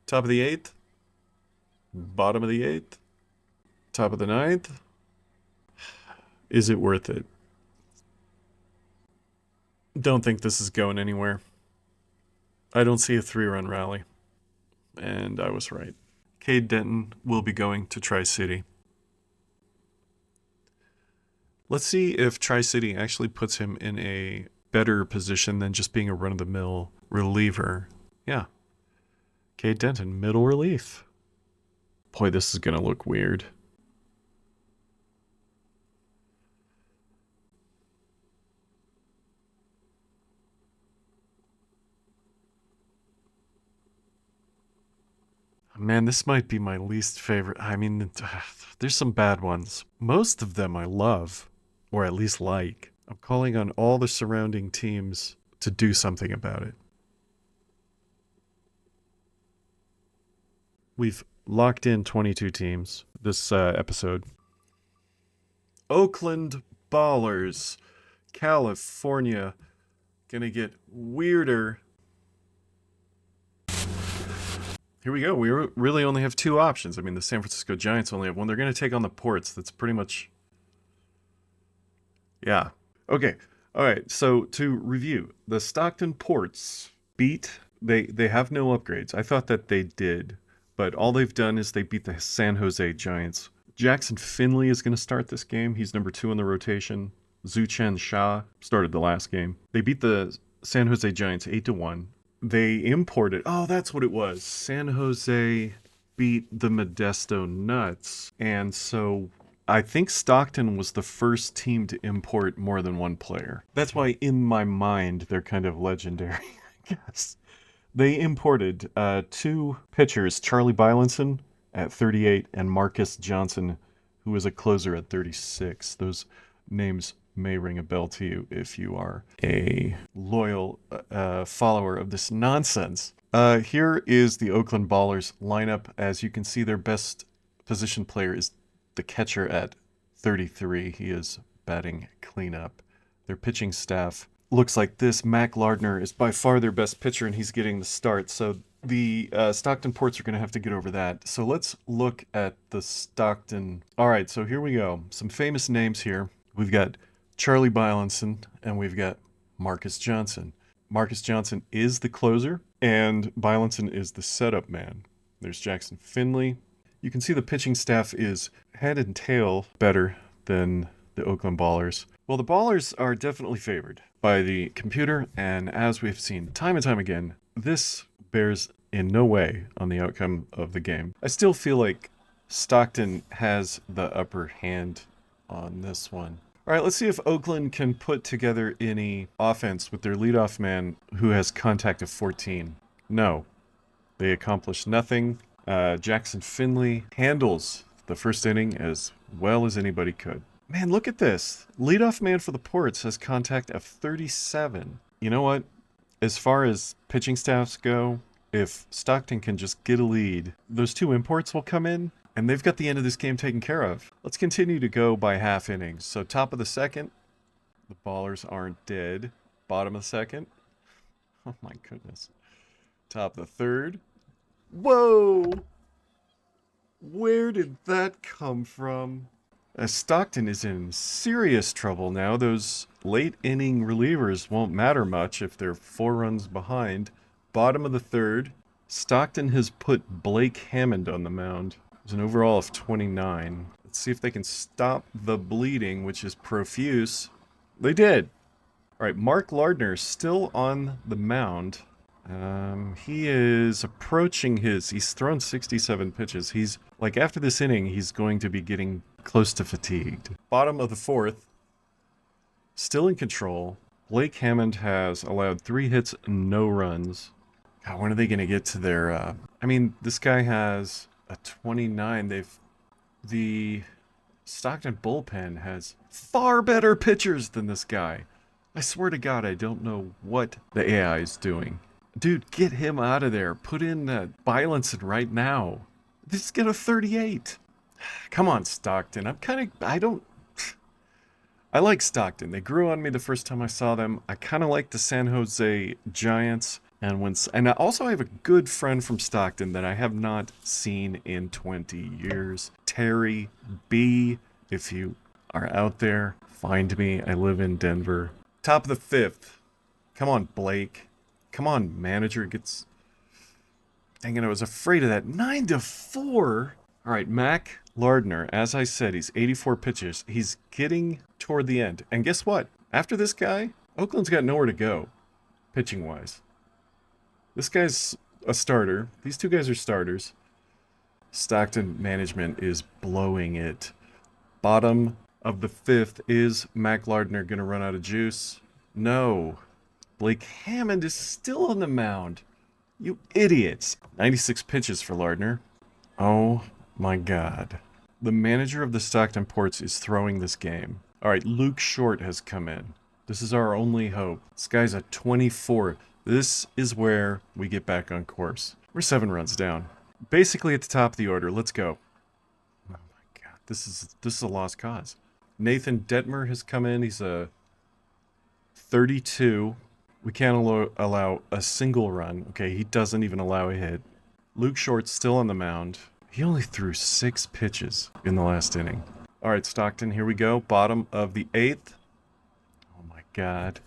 Top of the 8th. Bottom of the 8th. Top of the 9th. Is it worth it? Don't think this is going anywhere. I don't see a 3-run rally. And I was right. Cade Denton will be going to Tri-City. Let's see if Tri-City actually puts him in a better position than just being a run-of-the-mill reliever. Yeah. Cade Denton, middle relief. Boy, this is going to look weird. Man, this might be my least favorite. I mean, there's some bad ones. Most of them I love, or at least like. I'm calling on all the surrounding teams to do something about it. We've locked in 22 teams this episode. Oakland Ballers, California. Gonna get weirder. Here we go. We really only have 2 options. I mean, the San Francisco Giants only have 1. They're going to take on the Ports. That's pretty much... Yeah. Okay. All right. So to review, the Stockton Ports beat, they have no upgrades. I thought that they did, but all they've done is they beat the San Jose Giants. Jackson Finley is going to start this game. He's number 2 in the rotation. Zuchen Shah started the last game. They beat the San Jose Giants 8-1. They imported, oh, that's what it was. San Jose beat the Modesto Nuts. And so I think Stockton was the first team to import more than one player. That's why in my mind they're kind of legendary, I guess. They imported 2 pitchers, Charlie Bylinson at 38 and Marcus Johnson, who was a closer at 36. Those names may ring a bell to you if you are a loyal follower of this nonsense. Here is the Oakland Ballers lineup. As you can see, their best position player is the catcher at 33. He is batting cleanup. Their pitching staff looks like this. Mac Lardner is by far their best pitcher, and he's getting the start. So the Stockton Ports are going to have to get over that. So let's look at the Stockton. All right, so here we go. Some famous names here. We've got Charlie Bylinson, and we've got Marcus Johnson. Marcus Johnson is the closer, and Bylinson is the setup man. There's Jackson Finley. You can see the pitching staff is head and tail better than the Oakland Ballers. Well, the Ballers are definitely favored by the computer, and as we've seen time and time again, this bears in no way on the outcome of the game. I still feel like Stockton has the upper hand on this one. All right, let's see if Oakland can put together any offense with their leadoff man who has contact of 14. No, they accomplished nothing. Jackson Finley handles the first inning as well as anybody could. Man, look at this. Leadoff man for the Ports has contact of 37. You know what? As far as pitching staffs go, if Stockton can just get a lead, those 2 imports will come in, and they've got the end of this game taken care of. Let's continue to go by half innings. So top of the second, the Ballers aren't dead. Bottom of the second. Oh my goodness. Top of the third. Whoa! Where did that come from? Stockton is in serious trouble now. Those late inning relievers won't matter much if they're 4 runs behind. Bottom of the third, Stockton has put Blake Hammond on the mound. There's an overall of 29. Let's see if they can stop the bleeding, which is profuse. They did. All right, Mark Lardner still on the mound. He is approaching he's thrown 67 pitches. He's, like, after this inning, he's going to be getting close to fatigued. Bottom of the fourth, still in control. Blake Hammond has allowed 3 hits, no runs. God, when are they going to get to their, I mean, this guy has a 29. The Stockton bullpen has far better pitchers than this guy. I swear to God, I don't know what the AI is doing. Dude, get him out of there. Put in Bylinson right now. Just get a 38. Come on, Stockton. I like Stockton. They grew on me the first time I saw them. I kind of like the San Jose Giants. And I also have a good friend from Stockton that I have not seen in 20 years. Terry B. If you are out there, find me. I live in Denver. Top of the fifth. Come on, Blake. Come on, manager. Dang it, I was afraid of that. 9-4. All right, Mac Lardner, as I said, he's 84 pitches. He's getting toward the end. And guess what? After this guy, Oakland's got nowhere to go, pitching-wise. This guy's a starter. These 2 guys are starters. Stockton management is blowing it. Bottom of the fifth. Is Mac Lardner going to run out of juice? No. Blake Hammond is still on the mound. You idiots. 96 pitches for Lardner. Oh my God. The manager of the Stockton Ports is throwing this game. All right, Luke Short has come in. This is our only hope. This guy's a 24. This is where we get back on course. We're 7 runs down. Basically at the top of the order. Let's go. Oh my God. This is a lost cause. Nathan Detmer has come in. He's a 32. We can't allow a single run. Okay, he doesn't even allow a hit. Luke Short's still on the mound. He only threw 6 pitches in the last inning. All right, Stockton, here we go. Bottom of the 8th. Oh, my God.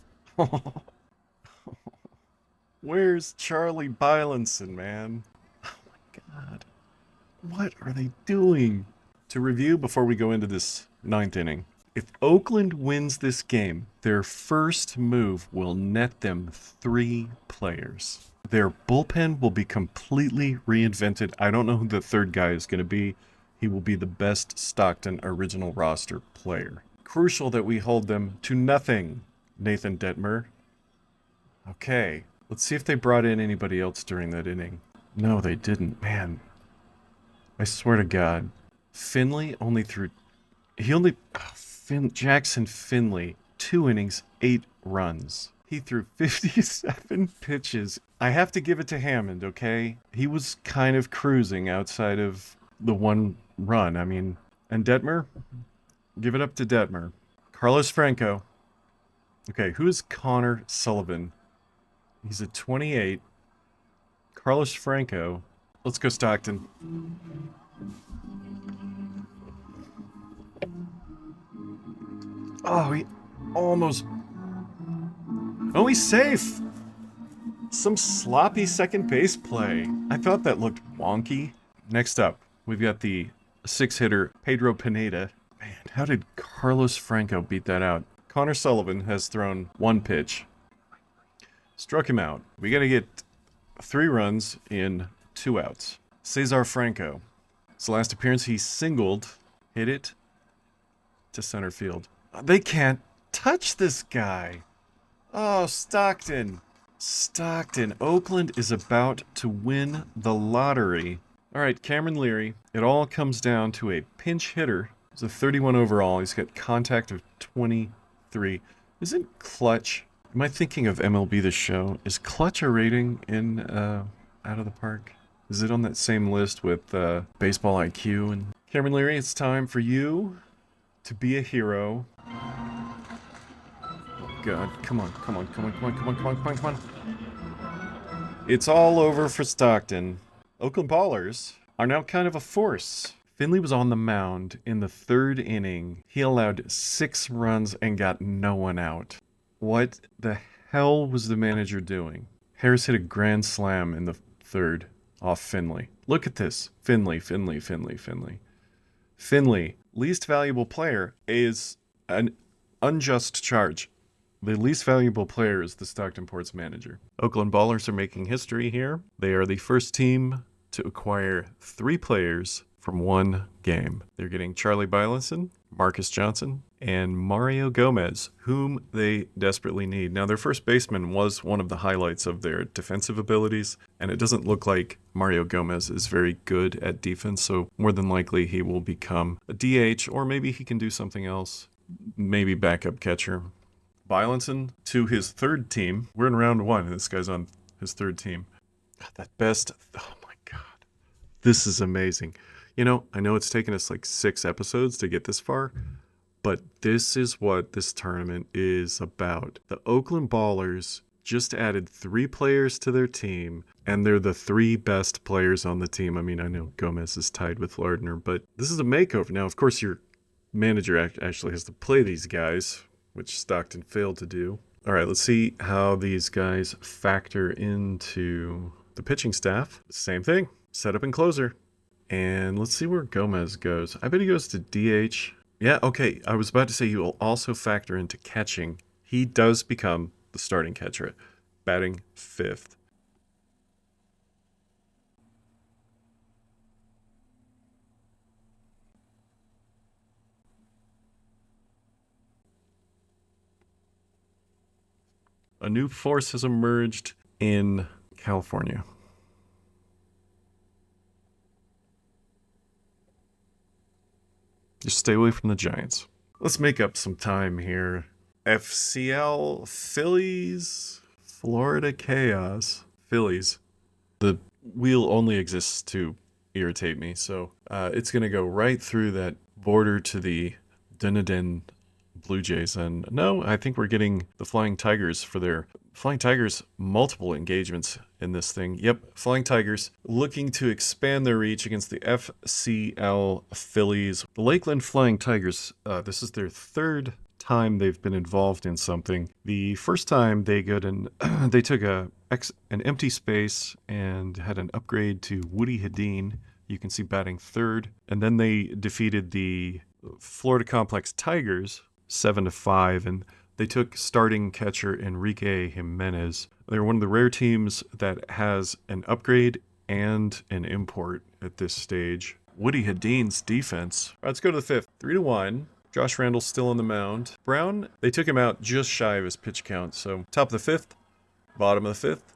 Where's Charlie Bylinson, man? Oh my God. What are they doing? To review before we go into this ninth inning, if Oakland wins this game, their first move will net them 3 players. Their bullpen will be completely reinvented. I don't know who the third guy is going to be. He will be the best Stockton original roster player. Crucial that we hold them to nothing, Nathan Detmer. Okay, let's see if they brought in anybody else during that inning. No, they didn't. Man, I swear to God. Finley only threw... Jackson Finley, 2 innings, 8 runs. He threw 57 pitches. I have to give it to Hammond, okay? He was kind of cruising outside of the 1 run. I mean, and Detmer? Give it up to Detmer. Carlos Franco. Okay, who's Connor Sullivan? He's at 28. Carlos Franco. Let's go Stockton. Oh, he almost... Oh, he's safe! Some sloppy second base play. I thought that looked wonky. Next up, we've got the 6-hitter Pedro Pineda. Man, how did Carlos Franco beat that out? Connor Sullivan has thrown 1 pitch. Struck him out. We gotta get 3 runs in 2 outs. Cesar Franco. His last appearance, he singled, hit it to center field. They can't touch this guy. Oh, Stockton. Stockton. Oakland is about to win the lottery. All right, Cameron Leary. It all comes down to a pinch hitter. He's a 31 overall. He's got contact of 23. Isn't Clutch... Am I thinking of MLB The Show? Is Clutch a rating in Out of the Park? Is it on that same list with Baseball IQ? And Cameron Leary, it's time for you to be a hero. God, come on, come on, come on, come on, come on, come on, come on, come on. It's all over for Stockton. Oakland Ballers are now kind of a force. Finley was on the mound in the 3rd inning. He allowed 6 runs and got no one out. What the hell was the manager doing? Harris hit a grand slam in the 3rd off Finley. Look at this. Finley. Finley, least valuable player, is an unjust charge. The least valuable player is the Stockton Ports manager. Oakland Ballers are making history here. They are the first team to acquire 3 players from 1 game. They're getting Charlie Bylinson, Marcus Johnson, and Mario Gomez, whom they desperately need. Now, their first baseman was one of the highlights of their defensive abilities, and it doesn't look like Mario Gomez is very good at defense, so more than likely he will become a DH, or maybe he can do something else, maybe backup catcher. Bylinson to his 3rd team. We're in round 1, and this guy's on his 3rd team. That best... Oh my God. This is amazing. You know, I know it's taken us like 6 episodes to get this far, but this is what this tournament is about. The Oakland Ballers just added 3 players to their team, and they're the 3 best players on the team. I mean, I know Gomez is tied with Lardner, but this is a makeover. Now, of course, your manager actually has to play these guys, which Stockton failed to do. All right, let's see how these guys factor into the pitching staff. Same thing, setup and closer. And let's see where Gomez goes. I bet he goes to DH. Yeah, okay, I was about to say he will also factor into catching. He does become the starting catcher, batting 5th. A new force has emerged in California. Just stay away from the Giants. Let's make up some time here. FCL Phillies, Florida Chaos. Phillies. The wheel only exists to irritate me, so it's going to go right through that border to the Dunedin Blue Jays. And no, I think we're getting the Flying Tigers for their... Flying Tigers, multiple engagements in this thing. Yep, Flying Tigers looking to expand their reach against the FCL Phillies. The Lakeland Flying Tigers, this is their 3rd time they've been involved in something. The first time they took a an empty space and had an upgrade to Woody Hedin. You can see batting third. And then they defeated the Florida Complex Tigers 7-5, and they took starting catcher Enrique Jimenez. They're one of the rare teams that has an upgrade and an import at this stage. Woody Hedin's defense. All right, let's go to the fifth. 3-1. Josh Randall's still on the mound. Brown, they took him out just shy of his pitch count. So top of the fifth, bottom of the fifth,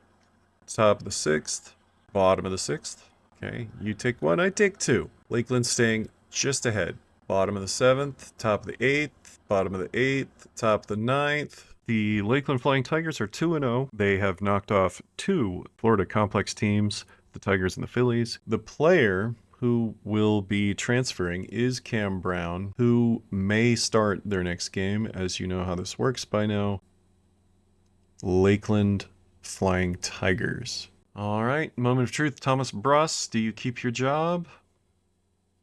top of the sixth, bottom of the sixth. Okay, you take one, I take two. Lakeland staying just ahead. Bottom of the seventh, top of the eighth, bottom of the eighth, top of the ninth. The Lakeland Flying Tigers are 2-0. They have knocked off two Florida Complex teams, the Tigers and the Phillies. The player who will be transferring is Cam Brown, who may start their next game, as you know how this works by now. Lakeland Flying Tigers. All right, moment of truth. Thomas Bruss, do you keep your job?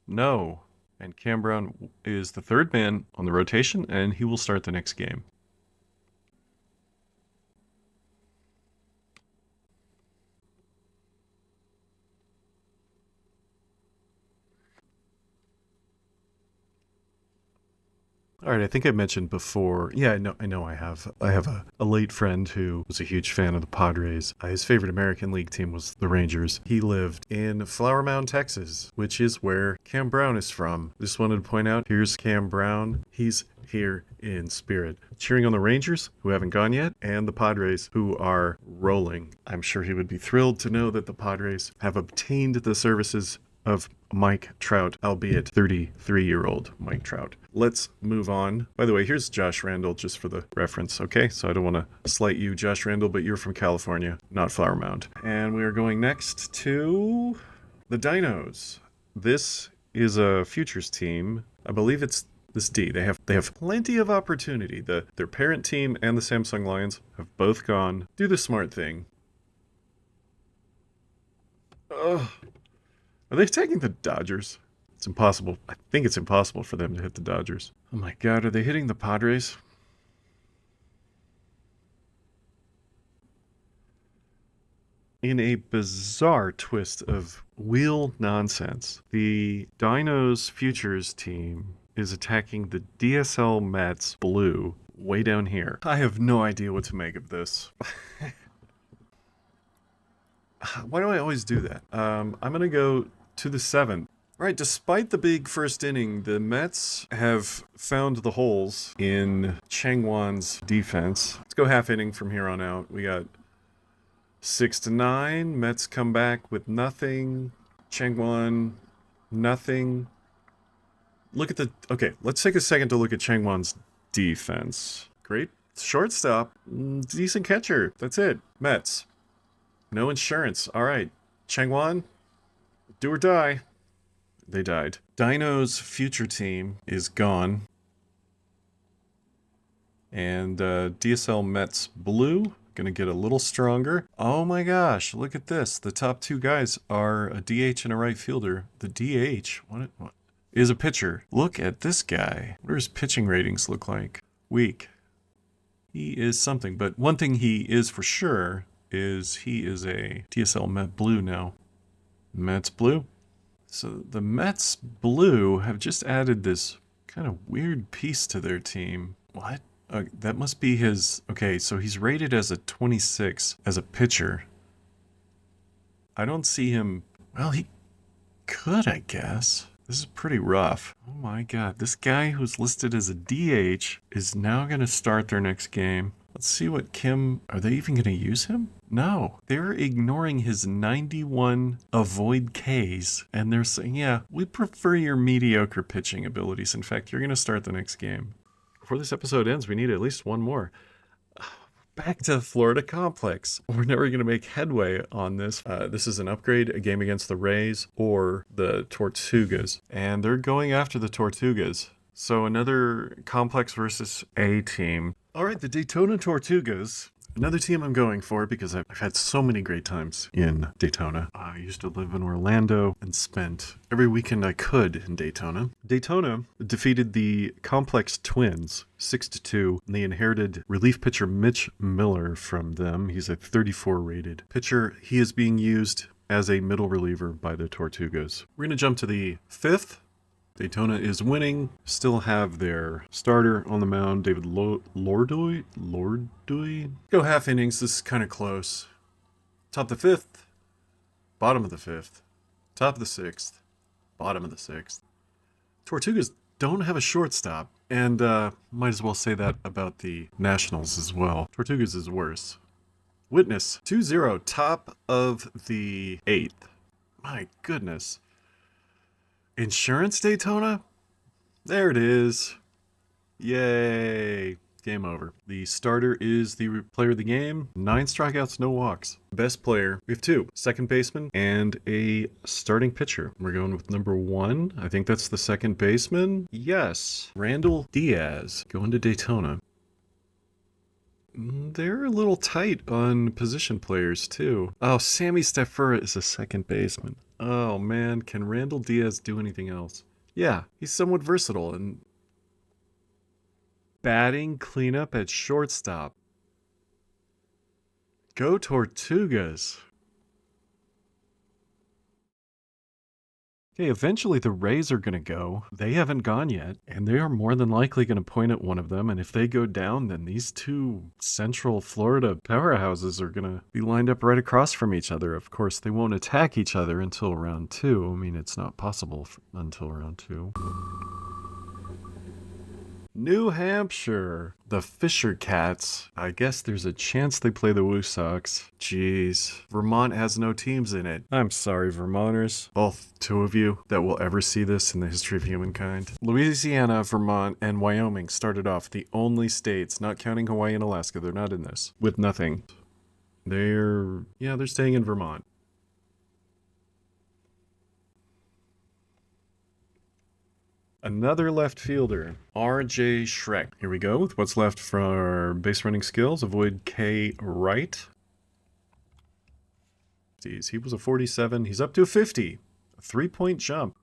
No. And Cam Brown is the third man on the rotation, and he will start the next game. All right, I think I mentioned before. Yeah, I know I have a late friend who was a huge fan of the Padres. His favorite American League team was the Rangers. He lived in Flower Mound, Texas, which is where Cam Brown is from. Just wanted to point out, here's Cam Brown. He's here in spirit, cheering on the Rangers, who haven't gone yet, and the Padres, who are rolling. I'm sure he would be thrilled to know that the Padres have obtained the services of Mike Trout, albeit 33-year-old Mike Trout. Let's move on. By the way, here's Josh Randall, just for the reference, okay? So I don't want to slight you, Josh Randall, but you're from California, not Flower Mound. And we are going next to the Dinos. This is a futures team. I believe it's this D. They have plenty of opportunity. Their parent team and the Samsung Lions have both gone. Do the smart thing. Ugh. Are they taking the Dodgers? It's impossible. I think it's impossible for them to hit the Dodgers. Oh my God, are they hitting the Padres? In a bizarre twist of wheel nonsense, the Dinos Futures team is attacking the DSL Mets blue way down here. I have no idea what to make of this. Why do I always do that? I'm going to go to the seventh. Right, despite the big first inning, the Mets have found the holes in Changwon's defense. Let's go half inning from here on out. We got 6-9. Mets come back with nothing. Changwon, nothing. Look at the... Okay, let's take a second to look at Changwon's defense. Great shortstop. Decent catcher. That's it. Mets. No insurance. All right. Changwon, do or die. They died. Dino's future team is gone. And DSL Mets blue, gonna get a little stronger. Oh my gosh, look at this. The top two guys are a DH and a right fielder. The DH, what is a pitcher. Look at this guy. What do his pitching ratings look like? Weak. He is something, but one thing he is for sure is he is a DSL Met blue now. Mets blue. So the Mets blue have just added this kind of weird piece to their team. What? That must be his... Okay, so he's rated as a 26 as a pitcher. I don't see him... Well, he could, I guess. This is pretty rough. Oh my God, this guy who's listed as a DH is now going to start their next game. Let's see what Kim... Are they even going to use him? No. They're ignoring his 91 avoid Ks, and they're saying, yeah, we prefer your mediocre pitching abilities. In fact, you're going to start the next game. Before this episode ends, we need at least one more. Back to Florida Complex. We're never going to make headway on this. This is an upgrade, a game against the Rays or the Tortugas. And they're going after the Tortugas. So another Complex versus A team. All right, the Daytona Tortugas Another team I'm going for because I've had so many great times in Daytona. I used to live in Orlando and spent every weekend I could in Daytona. Daytona defeated the Complex Twins 6-2, and they inherited relief pitcher Mitch Miller from them. He's a 34 rated pitcher. He is being used as a middle reliever by the Tortugas. We're going to jump to the 5th. Daytona is winning. Still have their starter on the mound, David Lordoy. Go half innings. This is kind of close. Top of the 5th. Bottom of the 5th. Top of the 6th. Bottom of the 6th. Tortugas don't have a shortstop. And might as well say that about the Nationals as well. Tortugas is worse. Witness 2-0. Top of the 8th. My goodness. Insurance Daytona? There it is. Yay. Game over. The starter is the player of the game. 9 strikeouts, no walks. Best player, we have 2. Second baseman and a starting pitcher. We're going with number 1. I think that's the second baseman. Yes. Randall Diaz going to Daytona. They're a little tight on position players, too. Oh, Sammy Stafura is a second baseman. Oh, man. Can Randall Diaz do anything else? Yeah, he's somewhat versatile. And batting cleanup at shortstop. Go Tortugas. Okay, eventually the Rays are going to go. They haven't gone yet, and they are more than likely going to point at one of them. And if they go down, then these 2 Central Florida powerhouses are going to be lined up right across from each other. Of course, they won't attack each other until round 2. I mean, it's not possible until round 2. New Hampshire, the Fisher Cats. I guess there's a chance they play the Woo Sox. Jeez. Vermont has no teams in it. I'm sorry, Vermonters. Both 2 of you that will ever see this in the history of humankind. Louisiana, Vermont, and Wyoming started off the only states, not counting Hawaii and Alaska, they're not in this, with nothing. They're staying in Vermont. Another left fielder, R.J. Schreck. Here we go with what's left for our base running skills. Avoid K. Wright. Geez, he was a 47. He's up to a 50. A 3-point jump.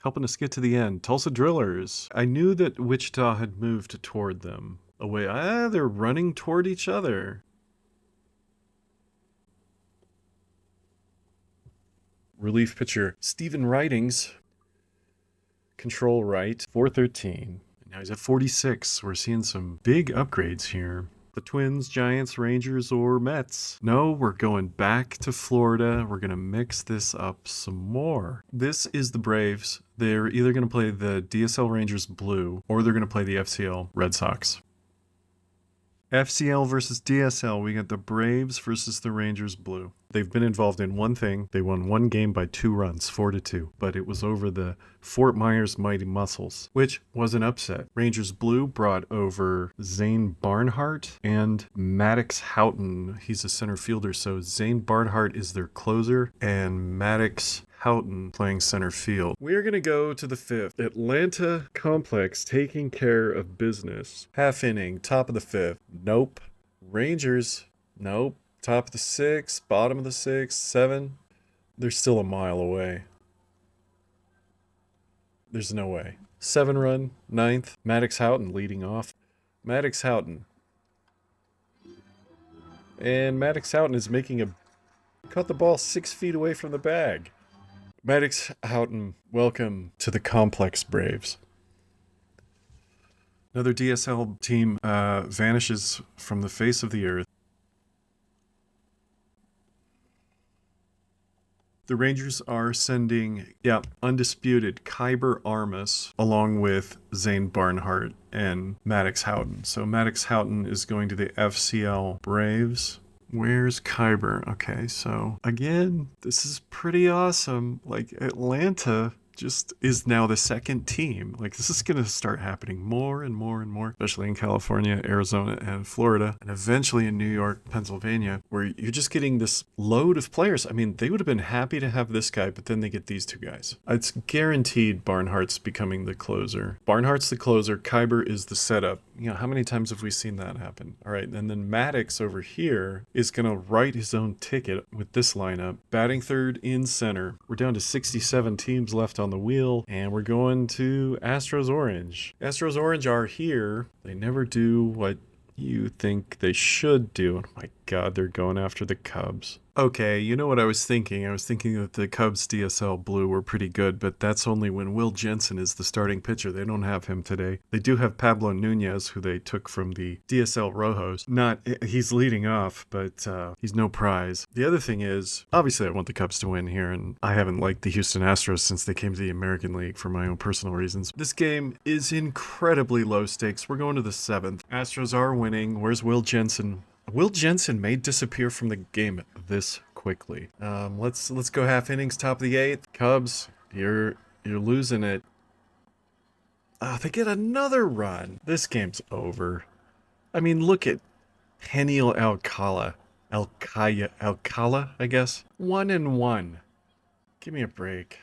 Helping us get to the end. Tulsa Drillers. I knew that Wichita had moved toward them. Away. They're running toward each other. Relief pitcher, Stephen Ridings. Control right, 413. Now he's at 46. We're seeing some big upgrades here. The Twins, Giants, Rangers, or Mets. No, we're going back to Florida. We're going to mix this up some more. This is the Braves. They're either going to play the DSL Rangers Blue or they're going to play the FCL Red Sox. FCL versus DSL, we got the Braves versus the Rangers Blue. They've been involved in one thing. They won one game by 2 runs, 4-2. But it was over the Fort Myers Mighty Muscles, which was an upset. Rangers Blue brought over Zane Barnhart and Maddox Houghton. He's a center fielder, so Zane Barnhart is their closer, and Maddox Houghton playing center field. We're going to go to the 5th. Atlanta Complex taking care of business. Half inning, top of the 5th. Nope. Rangers. Nope. Top of the 6th, bottom of the 6th, 7. They're still a mile away. There's no way. 7 run, 9th. Maddox Houghton leading off. Maddox Houghton. And Maddox Houghton is making a... Caught the ball 6 feet away from the bag. Maddox Houghton, welcome to the Complex Braves. Another DSL team vanishes from the face of the earth. The Rangers are sending, undisputed Kyber Armas along with Zane Barnhart and Maddox Houghton. So Maddox Houghton is going to the FCL Braves. Where's Kyber? Okay, so again, this is pretty awesome. Like Atlanta just is now the second team. Like, this is going to start happening more and more and more, especially in California, Arizona, and Florida, and eventually in New York, Pennsylvania, where you're just getting this load of players. I mean, they would have been happy to have this guy, but then they get these two guys. It's guaranteed Barnhart's becoming the closer. Barnhart's the closer. Kyber is the setup. You know, how many times have we seen that happen? All right, and then Maddox over here is going to write his own ticket with this lineup. Batting third in center. We're down to 67 teams left on the wheel, and we're going to Astros Orange. Astros Orange are here. They never do what you think they should do. Oh my God, they're going after the Cubs. Okay, you know what I was thinking? I was thinking that the Cubs DSL blue were pretty good, but that's only when Will Jensen is the starting pitcher. They don't have him today. They do have Pablo Nunez, who they took from the DSL Rojos. He's leading off, but he's no prize. The other thing is, obviously I want the Cubs to win here, and I haven't liked the Houston Astros since they came to the American League for my own personal reasons. This game is incredibly low stakes. We're going to the 7th. Astros are winning. Where's Will Jensen? Will Jensen may disappear from the game this quickly. Let's go half innings, top of the 8th. Cubs, you're losing it. They get another run. This game's over. I mean, look at Heniel Alcala, I guess. 1-1. Give me a break.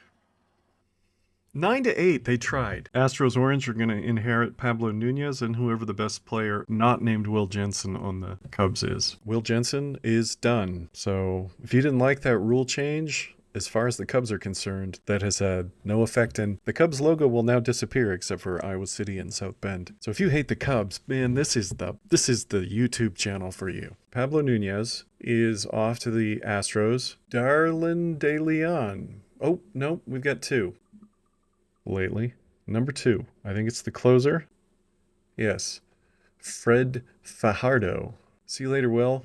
9-8, they tried. Astros Orange are going to inherit Pablo Nunez and whoever the best player not named Will Jensen on the Cubs is. Will Jensen is done. So if you didn't like that rule change, as far as the Cubs are concerned, that has had no effect, and the Cubs logo will now disappear except for Iowa City and South Bend. So if you hate the Cubs, man, this is the YouTube channel for you. Pablo Nunez is off to the Astros. Darlin De Leon. Oh, no, we've got two. Lately. Number 2. I think it's the closer. Yes. Fred Fajardo. See you later, Will.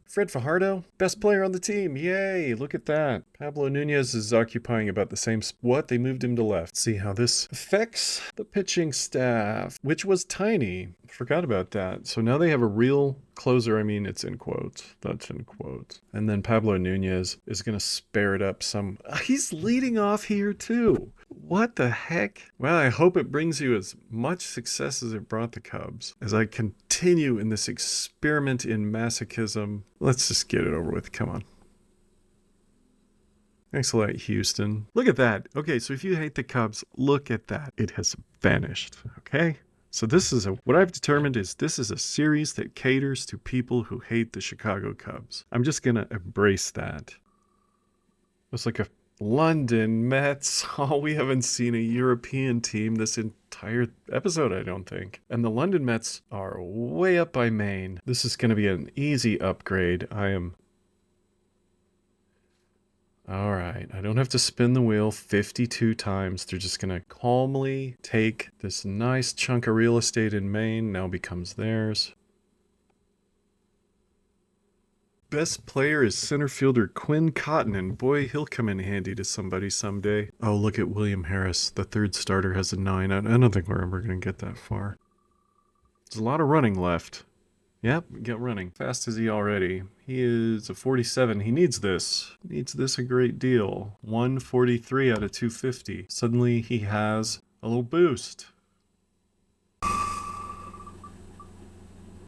Fred Fajardo, best player on the team. Yay, look at that. Pablo Nunez is occupying about the same spot. They moved him to left. See how this affects the pitching staff, which was tiny. Forgot about that. So now they have a real closer. I mean, it's in quotes. That's in quotes. And then Pablo Nunez is going to spare it up some. He's leading off here too. What the heck? Well, I hope it brings you as much success as it brought the Cubs. As I continue in this experiment in masochism, let's just get it over with. Come on. Thanks a lot, Houston. Look at that. Okay, so if you hate the Cubs, look at that. It has vanished, okay? So what I've determined is this is a series that caters to people who hate the Chicago Cubs. I'm just going to embrace that. It's like a London Mets. Oh, we haven't seen a European team this entire episode, I don't think. And the London Mets are way up by Maine. This is going to be an easy upgrade. All right, I don't have to spin the wheel 52 times. They're just going to calmly take this nice chunk of real estate in Maine, now becomes theirs. Best player is center fielder Quinn Cotton, and boy, he'll come in handy to somebody someday. Oh, look at William Harris. The third starter has a 9. I don't think we're ever going to get that far. There's a lot of running left. Yep, get running. Fast is he already? He is a 47. He needs this. Needs this a great deal. 143 out of 250. Suddenly he has a little boost.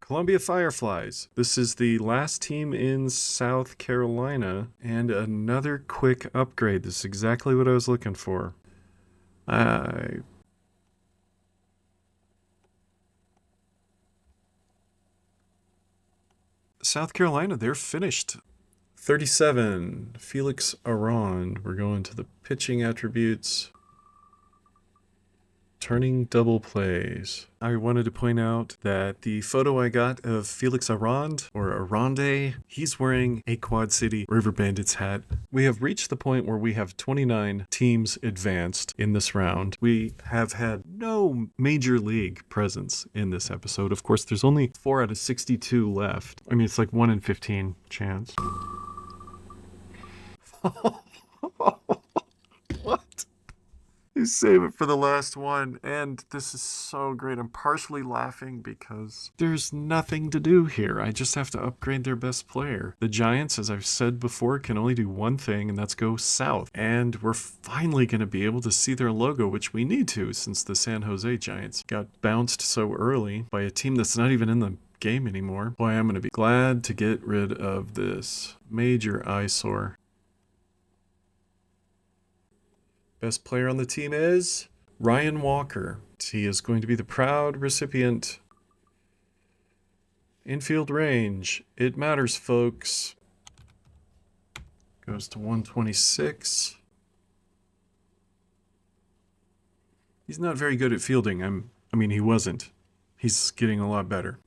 Columbia Fireflies. This is the last team in South Carolina, and another quick upgrade. This is exactly what I was looking for. South Carolina, they're finished. 37, Felix Arond. We're going to the pitching attributes. Turning double plays. I wanted to point out that the photo I got of Felix Arond, or Aronde, he's wearing a Quad City River Bandits hat. We have reached the point where we have 29 teams advanced in this round. We have had no major league presence in this episode. Of course, there's only 4 out of 62 left. I mean, it's like 1 in 15 chance. What? save it for the last one. And this is so great. I'm partially laughing because there's nothing to do here. I just have to upgrade their best player. The Giants, as I've said before, can only do one thing, and that's go south. And we're finally going to be able to see their logo, which we need to since the San Jose Giants got bounced so early by a team that's not even in the game anymore. Boy, I'm going to be glad to get rid of this major eyesore. Best player on the team is Ryan Walker. He is going to be the proud recipient. Infield range. It matters, folks. Goes to 126. He's not very good at fielding. I mean, he wasn't. He's getting a lot better.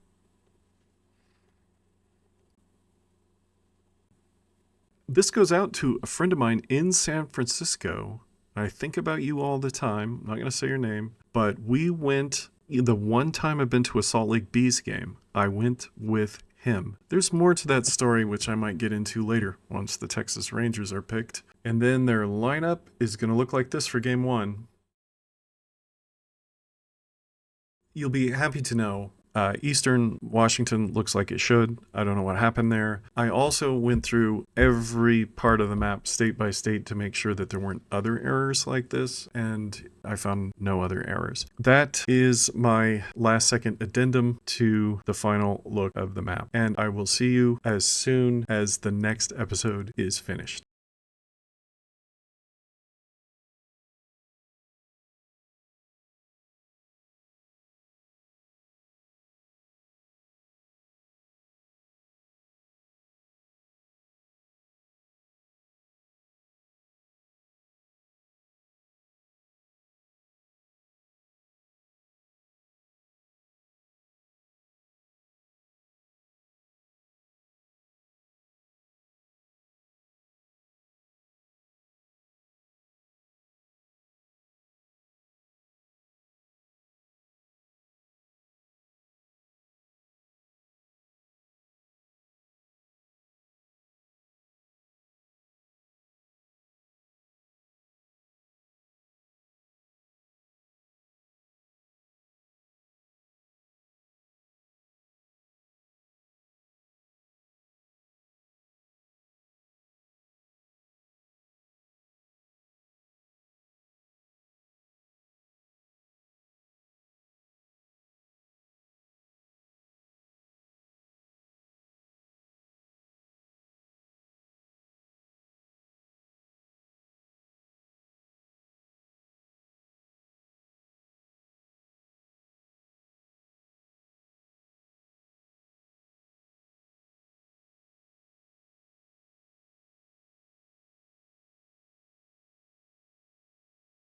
This goes out to a friend of mine in San Francisco. I think about you all the time. I'm not going to say your name, but we went, the one time I've been to a Salt Lake Bees game, I went with him. There's more to that story, which I might get into later once the Texas Rangers are picked. And then their lineup is going to look like this for game one. You'll be happy to know Eastern Washington looks like it should. I don't know what happened there. I also went through every part of the map state by state to make sure that there weren't other errors like this, and I found no other errors. That is my last second addendum to the final look of the map, and I will see you as soon as the next episode is finished.